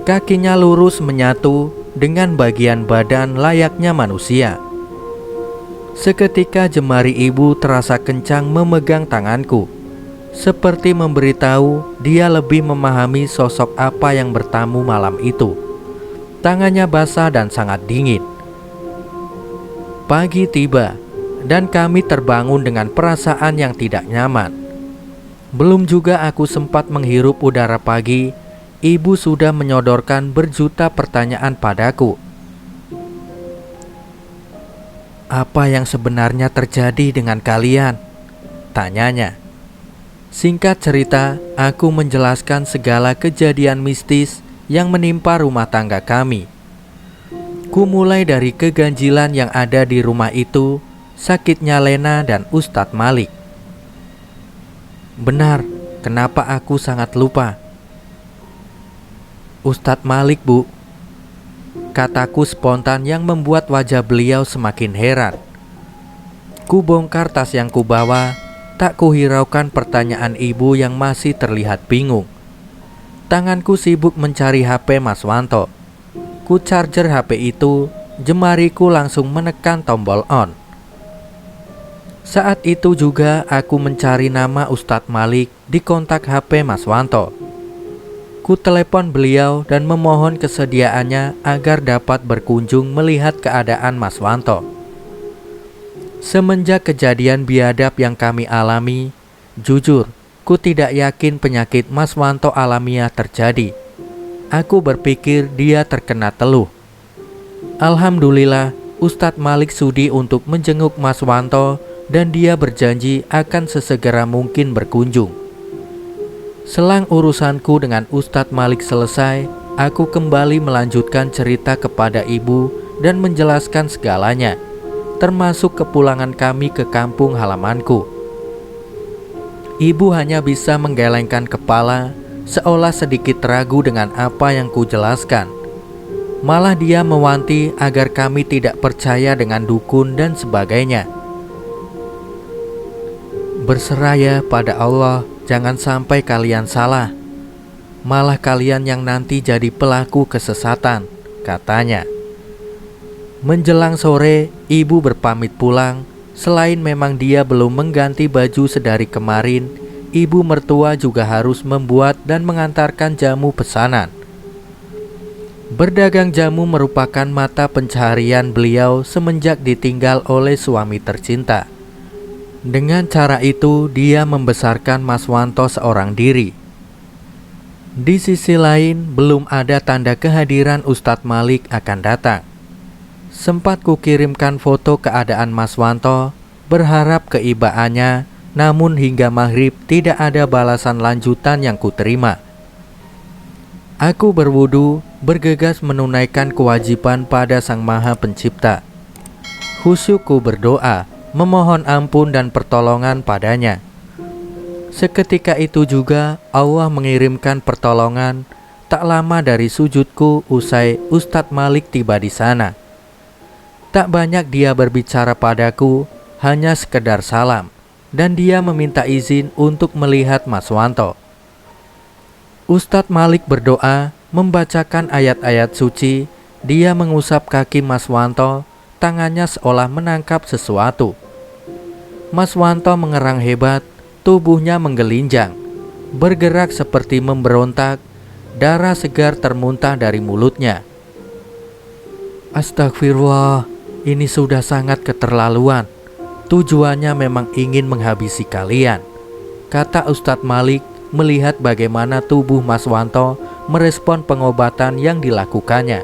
Kakinya lurus menyatu dengan bagian badan layaknya manusia. Seketika jemari ibu terasa kencang memegang tanganku, seperti memberitahu dia lebih memahami sosok apa yang bertamu malam itu. Tangannya basah dan sangat dingin. Pagi tiba dan kami terbangun dengan perasaan yang tidak nyaman. Belum juga aku sempat menghirup udara pagi, ibu sudah menyodorkan berjuta pertanyaan padaku. "Apa yang sebenarnya terjadi dengan kalian?" tanyanya. Singkat cerita, aku menjelaskan segala kejadian mistis yang menimpa rumah tangga kami. Ku mulai dari keganjilan yang ada di rumah itu, sakitnya Lena dan Ustadz Malik. "Benar, kenapa aku sangat lupa?" "Ustadz Malik, Bu," kataku spontan yang membuat wajah beliau semakin heran. Ku bongkar tas yang kubawa, tak kuhiraukan pertanyaan ibu yang masih terlihat bingung. Tanganku sibuk mencari HP Mas Wanto. Ku charger HP itu, jemariku langsung menekan tombol on. Saat itu juga aku mencari nama Ustadz Malik di kontak HP Mas Wanto. Ku telepon beliau dan memohon kesediaannya agar dapat berkunjung melihat keadaan Mas Wanto. Semenjak kejadian biadab yang kami alami, jujur, ku tidak yakin penyakit Mas Wanto alamiah terjadi. Aku berpikir dia terkena teluh. Alhamdulillah, Ustadz Malik sudi untuk menjenguk Mas Wanto dan dia berjanji akan sesegera mungkin berkunjung. Selang urusanku dengan Ustadz Malik selesai, aku kembali melanjutkan cerita kepada ibu dan menjelaskan segalanya, termasuk kepulangan kami ke kampung halamanku. Ibu hanya bisa menggelengkan kepala, seolah sedikit ragu dengan apa yang kujelaskan. Malah dia mewanti agar kami tidak percaya dengan dukun dan sebagainya. "Berserah pada Allah, jangan sampai kalian salah. Malah kalian yang nanti jadi pelaku kesesatan," katanya. Menjelang sore, ibu berpamit pulang. Selain memang dia belum mengganti baju sedari kemarin, ibu mertua juga harus membuat dan mengantarkan jamu pesanan. Berdagang jamu merupakan mata pencaharian beliau semenjak ditinggal oleh suami tercinta. Dengan cara itu, dia membesarkan Mas Wanto seorang diri. Di sisi lain, belum ada tanda kehadiran Ustadz Malik akan datang. Sempat kukirimkan foto keadaan Mas Wanto, berharap keibaannya, namun hingga maghrib tidak ada balasan lanjutan yang kuterima. Aku berwudu, bergegas menunaikan kewajiban pada Sang Maha Pencipta. Khusyukku berdoa, memohon ampun dan pertolongan padanya. Seketika itu juga Allah mengirimkan pertolongan. Tak lama dari sujudku usai Ustadz Malik tiba di sana. Tak banyak dia berbicara padaku, hanya sekedar salam, dan dia meminta izin untuk melihat Mas Wanto. Ustadz Malik berdoa, membacakan ayat-ayat suci. Dia mengusap kaki Mas Wanto, tangannya seolah menangkap sesuatu. Mas Wanto mengerang hebat, tubuhnya menggelinjang, bergerak seperti memberontak, darah segar termuntah dari mulutnya. "Astagfirullah, ini sudah sangat keterlaluan. Tujuannya memang ingin menghabisi kalian," kata Ustadz Malik melihat bagaimana tubuh Mas Wanto merespon pengobatan yang dilakukannya.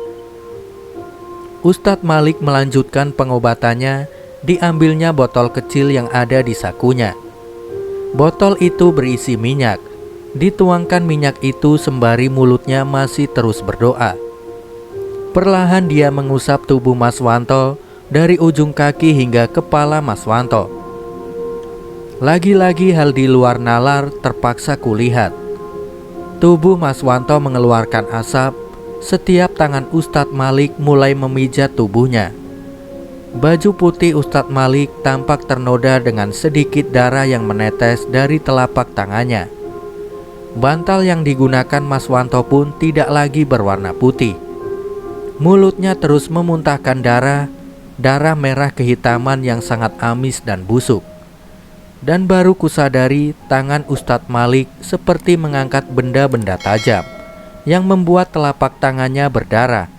Ustadz Malik melanjutkan pengobatannya. Diambilnya botol kecil yang ada di sakunya. Botol itu berisi minyak. Dituangkan minyak itu sembari mulutnya masih terus berdoa. Perlahan dia mengusap tubuh Mas Wanto dari ujung kaki hingga kepala Mas Wanto. Lagi-lagi hal di luar nalar terpaksa kulihat. Tubuh Mas Wanto mengeluarkan asap setiap tangan Ustadz Malik mulai memijat tubuhnya. Baju putih Ustadz Malik tampak ternoda dengan sedikit darah yang menetes dari telapak tangannya. Bantal yang digunakan Mas Wanto pun tidak lagi berwarna putih. Mulutnya terus memuntahkan darah merah kehitaman yang sangat amis dan busuk. Dan baru kusadari tangan Ustadz Malik seperti mengangkat benda-benda tajam yang membuat telapak tangannya berdarah.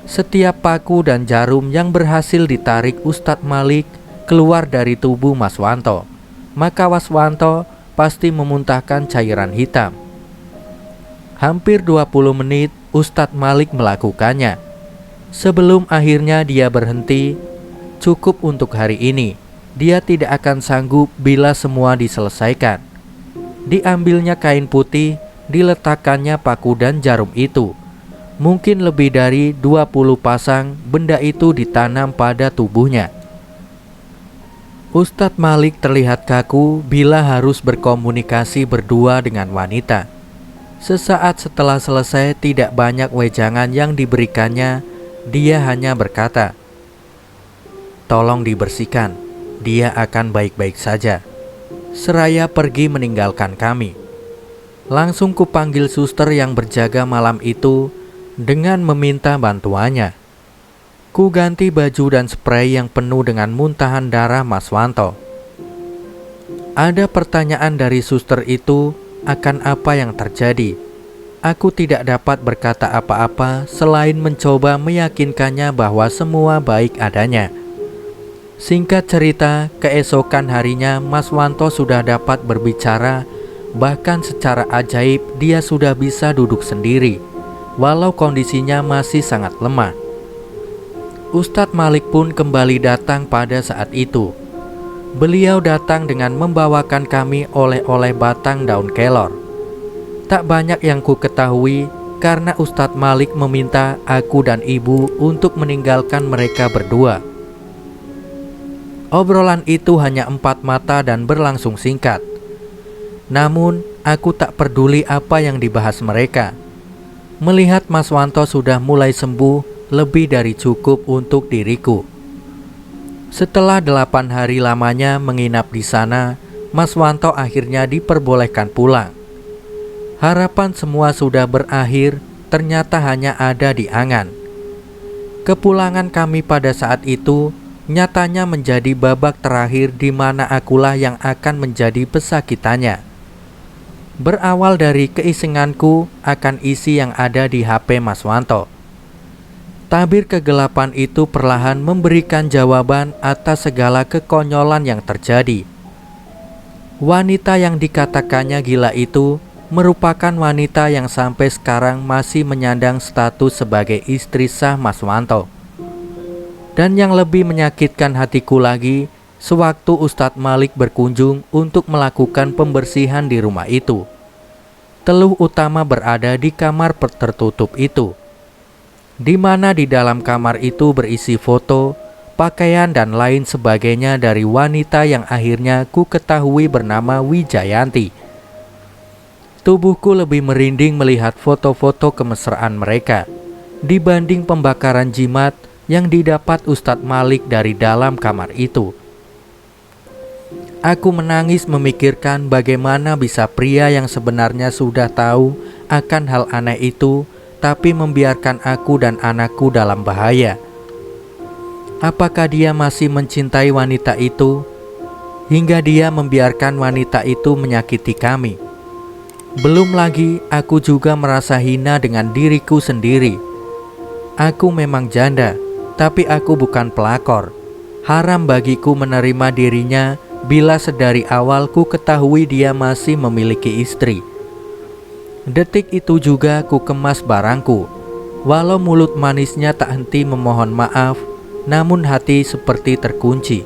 Setiap paku dan jarum yang berhasil ditarik Ustadz Malik keluar dari tubuh Mas Wanto, maka Mas Wanto pasti memuntahkan cairan hitam. Hampir 20 menit Ustadz Malik melakukannya. Sebelum akhirnya dia berhenti, cukup untuk hari ini. Dia tidak akan sanggup bila semua diselesaikan. Diambilnya kain putih, diletakkannya paku dan jarum itu. Mungkin lebih dari 20 pasang benda itu ditanam pada tubuhnya. Ustadz Malik terlihat kaku bila harus berkomunikasi berdua dengan wanita. Sesaat setelah selesai tidak banyak wejangan yang diberikannya. Dia hanya berkata, "Tolong dibersihkan, dia akan baik-baik saja." Seraya pergi meninggalkan kami. Langsung kupanggil suster yang berjaga malam itu dengan meminta bantuannya. Ku ganti baju dan spray yang penuh dengan muntahan darah Mas Wanto. Ada pertanyaan dari suster itu akan apa yang terjadi. Aku tidak dapat berkata apa-apa selain mencoba meyakinkannya bahwa semua baik adanya. Singkat cerita, keesokan harinya Mas Wanto sudah dapat berbicara. Bahkan secara ajaib dia sudah bisa duduk sendiri, walau kondisinya masih sangat lemah. Ustadz Malik pun kembali datang pada saat itu. Beliau datang dengan membawakan kami oleh-oleh batang daun kelor. Tak banyak yang ku ketahui karena Ustadz Malik meminta aku dan ibu untuk meninggalkan mereka berdua. Obrolan itu hanya 4 mata dan berlangsung singkat. Namun aku tak peduli apa yang dibahas mereka. Melihat Mas Wanto sudah mulai sembuh lebih dari cukup untuk diriku. Setelah 8 hari lamanya menginap di sana, Mas Wanto akhirnya diperbolehkan pulang. Harapan semua sudah berakhir, ternyata hanya ada di angan. Kepulangan kami pada saat itu nyatanya menjadi babak terakhir di mana akulah yang akan menjadi pesakitannya. Berawal dari keisenganku akan isi yang ada di HP Mas Wanto. Tabir kegelapan itu perlahan memberikan jawaban atas segala kekonyolan yang terjadi. Wanita yang dikatakannya gila itu merupakan wanita yang sampai sekarang masih menyandang status sebagai istri sah Mas Wanto. Dan yang lebih menyakitkan hatiku lagi, sewaktu Ustadz Malik berkunjung untuk melakukan pembersihan di rumah itu, teluh utama berada di kamar tertutup itu, di mana di dalam kamar itu berisi foto, pakaian dan lain sebagainya dari wanita yang akhirnya ku ketahui bernama Wijayanti. Tubuhku lebih merinding melihat foto-foto kemesraan mereka dibanding pembakaran jimat yang didapat Ustadz Malik dari dalam kamar itu. Aku menangis memikirkan bagaimana bisa pria yang sebenarnya sudah tahu akan hal aneh itu, tapi membiarkan aku dan anakku dalam bahaya. Apakah dia masih mencintai wanita itu, hingga dia membiarkan wanita itu menyakiti kami? Belum lagi aku juga merasa hina dengan diriku sendiri. Aku memang janda, tapi aku bukan pelakor. Haram bagiku menerima dirinya bila sedari awal ku ketahui dia masih memiliki istri. Detik itu juga ku kemas barangku. Walau mulut manisnya tak henti memohon maaf, namun hati seperti terkunci.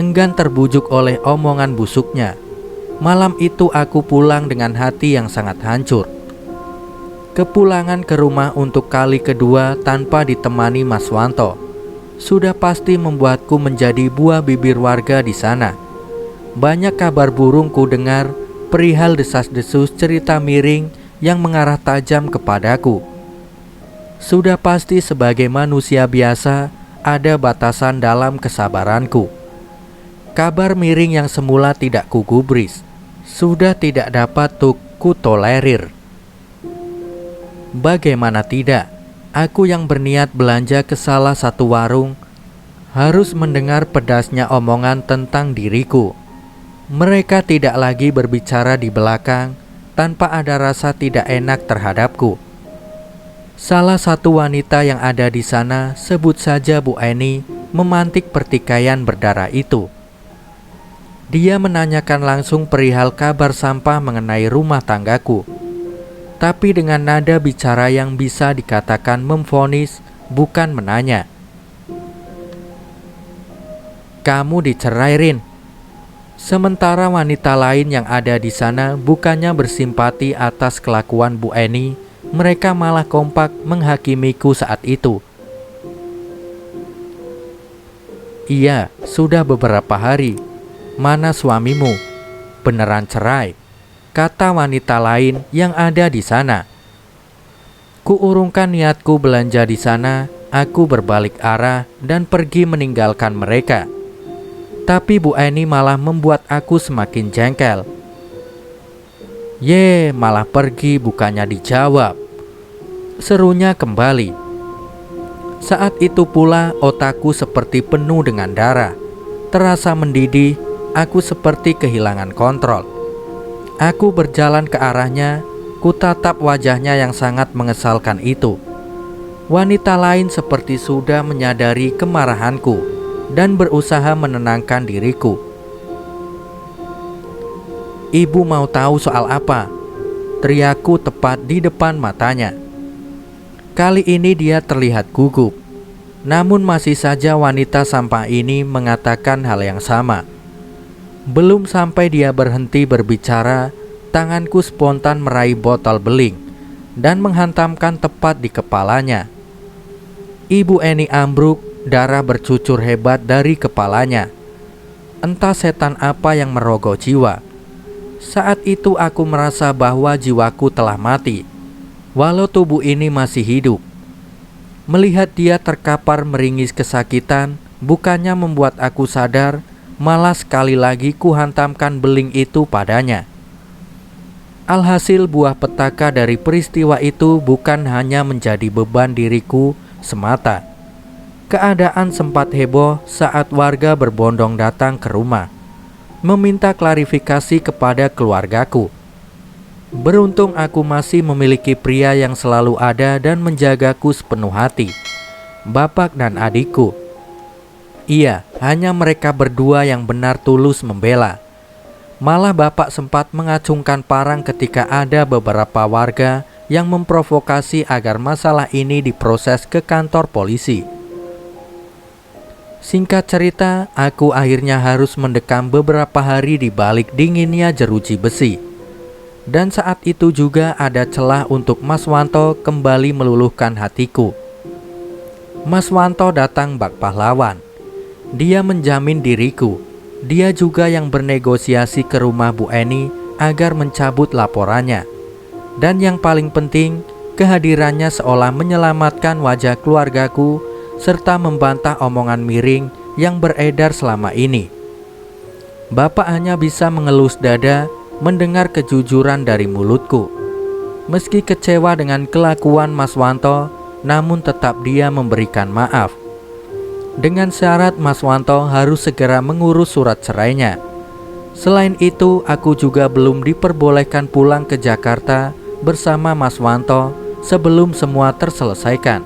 Enggan terbujuk oleh omongan busuknya. Malam itu aku pulang dengan hati yang sangat hancur. Kepulangan ke rumah untuk kali kedua tanpa ditemani Mas Wanto sudah pasti membuatku menjadi buah bibir warga di sana. Banyak kabar burung ku dengar perihal desas-desus cerita miring yang mengarah tajam kepadaku. Sudah pasti sebagai manusia biasa ada batasan dalam kesabaranku. Kabar miring yang semula tidak kugubris sudah tidak dapat ku tolerir. Bagaimana tidak, aku yang berniat belanja ke salah satu warung harus mendengar pedasnya omongan tentang diriku. Mereka tidak lagi berbicara di belakang tanpa ada rasa tidak enak terhadapku. Salah satu wanita yang ada di sana, sebut saja Bu Eni, memantik pertikaian berdarah itu. Dia menanyakan langsung perihal kabar sampah mengenai rumah tanggaku, tapi dengan nada bicara yang bisa dikatakan memvonis, bukan menanya. Kamu dicerai, Rin. Sementara wanita lain yang ada di sana bukannya bersimpati atas kelakuan Bu Eni, mereka malah kompak menghakimiku saat itu. Iya, sudah beberapa hari. Mana suamimu? Beneran cerai? Kata wanita lain yang ada di sana. Kuurungkan niatku belanja di sana, aku berbalik arah dan pergi meninggalkan mereka. Tapi Bu Eni malah membuat aku semakin jengkel. Ye, malah pergi bukannya dijawab. Serunya kembali. Saat itu pula otakku seperti penuh dengan darah. Terasa mendidih, aku seperti kehilangan kontrol. Aku berjalan ke arahnya, kutatap wajahnya yang sangat mengesalkan itu. Wanita lain seperti sudah menyadari kemarahanku dan berusaha menenangkan diriku. Ibu mau tahu soal apa? Teriakku tepat di depan matanya. Kali ini dia terlihat gugup. Namun masih saja wanita sampah ini mengatakan hal yang sama. Belum sampai dia berhenti berbicara, tanganku spontan meraih botol beling dan menghantamkan tepat di kepalanya. Ibu Eni ambruk, darah bercucur hebat dari kepalanya. Entah setan apa yang merogoh jiwa. Saat itu aku merasa bahwa jiwaku telah mati, walau tubuh ini masih hidup. Melihat dia terkapar meringis kesakitan, bukannya membuat aku sadar, malah sekali lagi kuhantamkan beling itu padanya. Alhasil buah petaka dari peristiwa itu bukan hanya menjadi beban diriku semata. Keadaan sempat heboh saat warga berbondong datang ke rumah, meminta klarifikasi kepada keluargaku. Beruntung aku masih memiliki pria yang selalu ada dan menjagaku sepenuh hati, bapak dan adikku. Iya, hanya mereka berdua yang benar tulus membela. Malah bapak sempat mengacungkan parang ketika ada beberapa warga yang memprovokasi agar masalah ini diproses ke kantor polisi. Singkat cerita, aku akhirnya harus mendekam beberapa hari di balik dinginnya jeruji besi. Dan saat itu juga ada celah untuk Mas Wanto kembali meluluhkan hatiku. Mas Wanto datang bak pahlawan. Dia menjamin diriku. Dia juga yang bernegosiasi ke rumah Bu Eni agar mencabut laporannya. Dan yang paling penting, kehadirannya seolah menyelamatkan wajah keluargaku serta membantah omongan miring yang beredar selama ini. Bapak hanya bisa mengelus dada mendengar kejujuran dari mulutku. Meski kecewa dengan kelakuan Mas Wanto, namun tetap dia memberikan maaf. Dengan syarat Mas Wanto harus segera mengurus surat cerainya. Selain itu, aku juga belum diperbolehkan pulang ke Jakarta bersama Mas Wanto sebelum semua terselesaikan.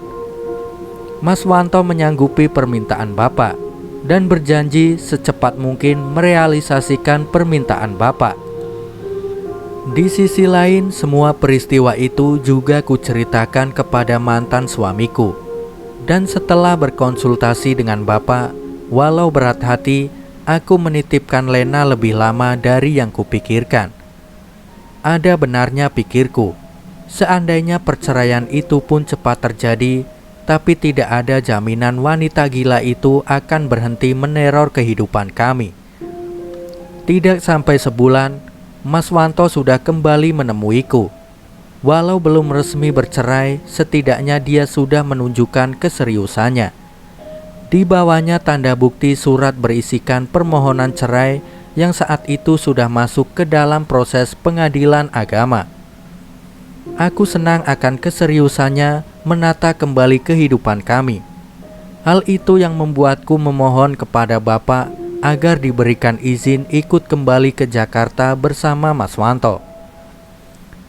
Mas Wanto menyanggupi permintaan Bapak dan berjanji secepat mungkin merealisasikan permintaan Bapak. Di sisi lain, semua peristiwa itu juga kuceritakan kepada mantan suamiku. Dan setelah berkonsultasi dengan Bapak, walau berat hati, aku menitipkan Lena lebih lama dari yang kupikirkan. Ada benarnya pikirku. Seandainya perceraian itu pun cepat terjadi, tapi tidak ada jaminan wanita gila itu akan berhenti meneror kehidupan kami. Tidak sampai sebulan, Mas Wanto sudah kembali menemuiku. Walau belum resmi bercerai, setidaknya dia sudah menunjukkan keseriusannya. Di bawahnya tanda bukti surat berisikan permohonan cerai yang saat itu sudah masuk ke dalam proses pengadilan agama. Aku senang akan keseriusannya menata kembali kehidupan kami. Hal itu yang membuatku memohon kepada Bapak agar diberikan izin ikut kembali ke Jakarta bersama Mas Wanto.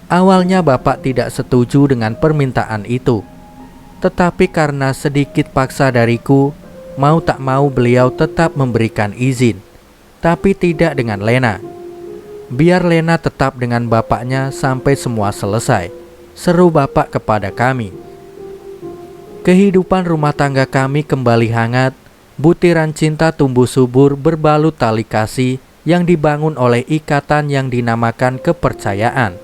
Awalnya Bapak tidak setuju dengan permintaan itu, tetapi karena sedikit paksa dariku, mau tak mau beliau tetap memberikan izin, tapi tidak dengan Lena. Biar Lena tetap dengan bapaknya sampai semua selesai, seru Bapak kepada kami. Kehidupan rumah tangga kami kembali hangat. Butiran cinta tumbuh subur berbalut tali kasih yang dibangun oleh ikatan yang dinamakan kepercayaan.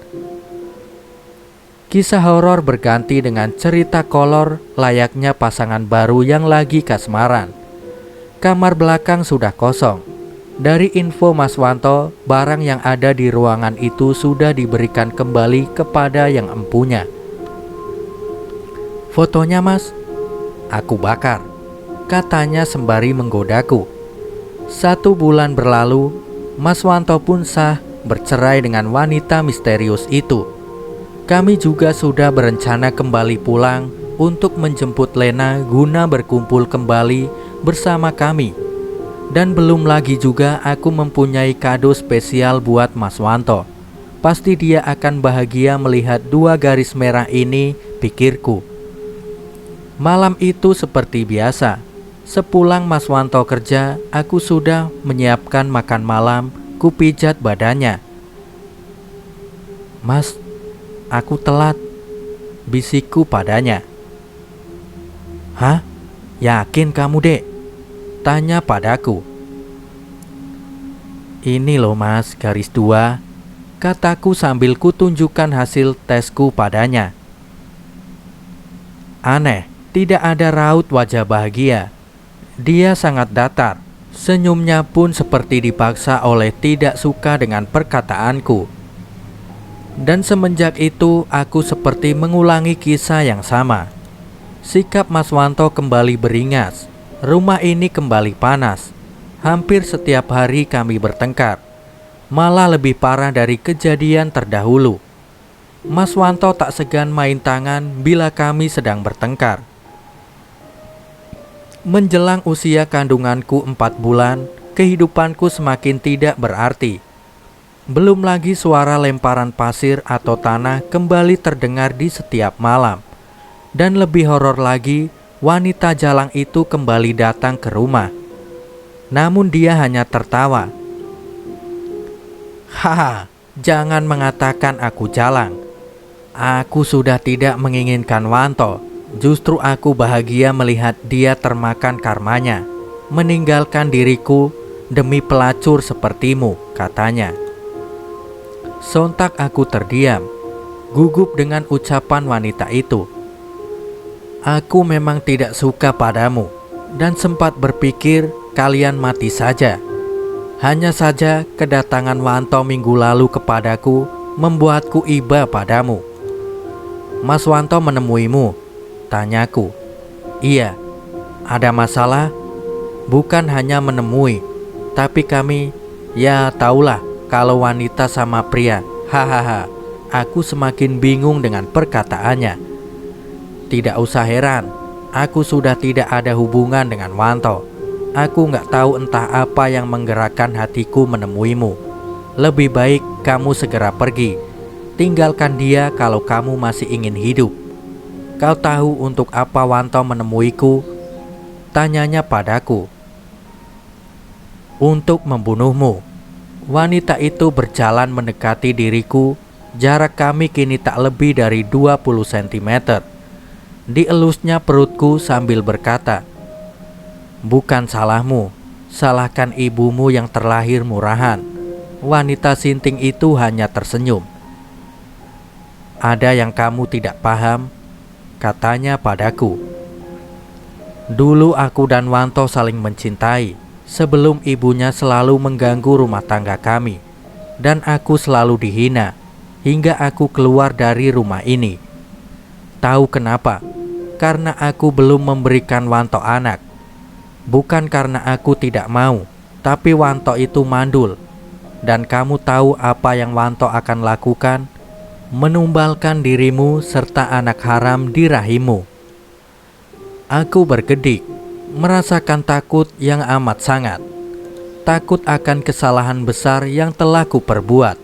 Kisah horor berganti dengan cerita kolor layaknya pasangan baru yang lagi kasmaran. Kamar belakang sudah kosong. Dari info Mas Wanto, barang yang ada di ruangan itu sudah diberikan kembali kepada yang empunya. Fotonya Mas, aku bakar, katanya sembari menggodaku. 1 bulan berlalu, Mas Wanto pun sah bercerai dengan wanita misterius itu. Kami juga sudah berencana kembali pulang untuk menjemput Lena guna berkumpul kembali bersama kami. Dan belum lagi juga aku mempunyai kado spesial buat Mas Wanto. Pasti dia akan bahagia melihat 2 garis merah ini, pikirku. Malam itu seperti biasa. Sepulang Mas Wanto kerja, aku sudah menyiapkan makan malam, kupijat badannya. Mas, aku telat, bisikku padanya. Hah? Yakin kamu dek? Tanya padaku. Ini loh Mas, garis 2, kataku sambil kutunjukkan hasil tesku padanya. Aneh, tidak ada raut wajah bahagia. Dia sangat datar. Senyumnya pun seperti dipaksa oleh tidak suka dengan perkataanku. Dan semenjak itu aku seperti mengulangi kisah yang sama. Sikap Mas Wanto kembali beringas. Rumah ini kembali panas. Hampir setiap hari kami bertengkar. Malah lebih parah dari kejadian terdahulu. Mas Wanto tak segan main tangan bila kami sedang bertengkar. Menjelang usia kandunganku 4 bulan, kehidupanku semakin tidak berarti. Belum lagi suara lemparan pasir atau tanah kembali terdengar di setiap malam. Dan lebih horor lagi, wanita jalang itu kembali datang ke rumah. Namun dia hanya tertawa. Haha, jangan mengatakan aku jalang. Aku sudah tidak menginginkan Wanto. Justru aku bahagia melihat dia termakan karmanya, meninggalkan diriku demi pelacur sepertimu, katanya. Sontak aku terdiam, gugup dengan ucapan wanita itu. Aku memang tidak suka padamu, dan sempat berpikir kalian mati saja. Hanya saja kedatangan Wanto minggu lalu kepadaku membuatku iba padamu. Mas Wanto menemuimu, tanyaku. Iya, ada masalah? Bukan hanya menemui, tapi kami, ya taulah kalau wanita sama pria. Hahaha, aku semakin bingung dengan perkataannya. Tidak usah heran, aku sudah tidak ada hubungan dengan Wanto. Aku gak tahu entah apa yang menggerakkan hatiku menemuimu. Lebih baik kamu segera pergi. Tinggalkan dia kalau kamu masih ingin hidup. Kau tahu untuk apa Wanto menemuiku? Tanyanya padaku. Untuk membunuhmu. Wanita itu berjalan mendekati diriku. Jarak kami kini tak lebih dari 20 cm. Dielusnya perutku sambil berkata, bukan salahmu, salahkan ibumu yang terlahir murahan. Wanita sinting itu hanya tersenyum. "Ada yang kamu tidak paham," katanya padaku. "Dulu aku dan Wanto saling mencintai sebelum ibunya selalu mengganggu rumah tangga kami, dan aku selalu dihina hingga aku keluar dari rumah ini. Tahu kenapa? Karena aku belum memberikan Wanto anak. Bukan karena aku tidak mau, tapi Wanto itu mandul. Dan kamu tahu apa yang Wanto akan lakukan? Menumbalkan dirimu serta anak haram di rahimmu." Aku berkedip, merasakan takut yang amat sangat. Takut akan kesalahan besar yang telah kuperbuat.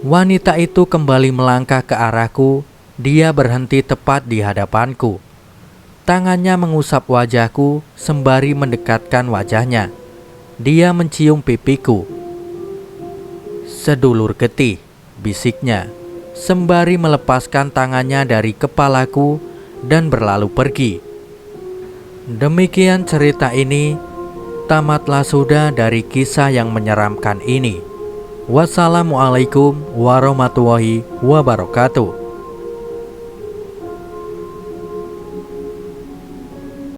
Wanita itu kembali melangkah ke arahku. Dia berhenti tepat di hadapanku. Tangannya mengusap wajahku sembari mendekatkan wajahnya. Dia mencium pipiku. "Sedulur getih," bisiknya, sembari melepaskan tangannya dari kepalaku dan berlalu pergi. Demikian cerita ini. Tamatlah sudah dari kisah yang menyeramkan ini. Wassalamualaikum warahmatullahi wabarakatuh.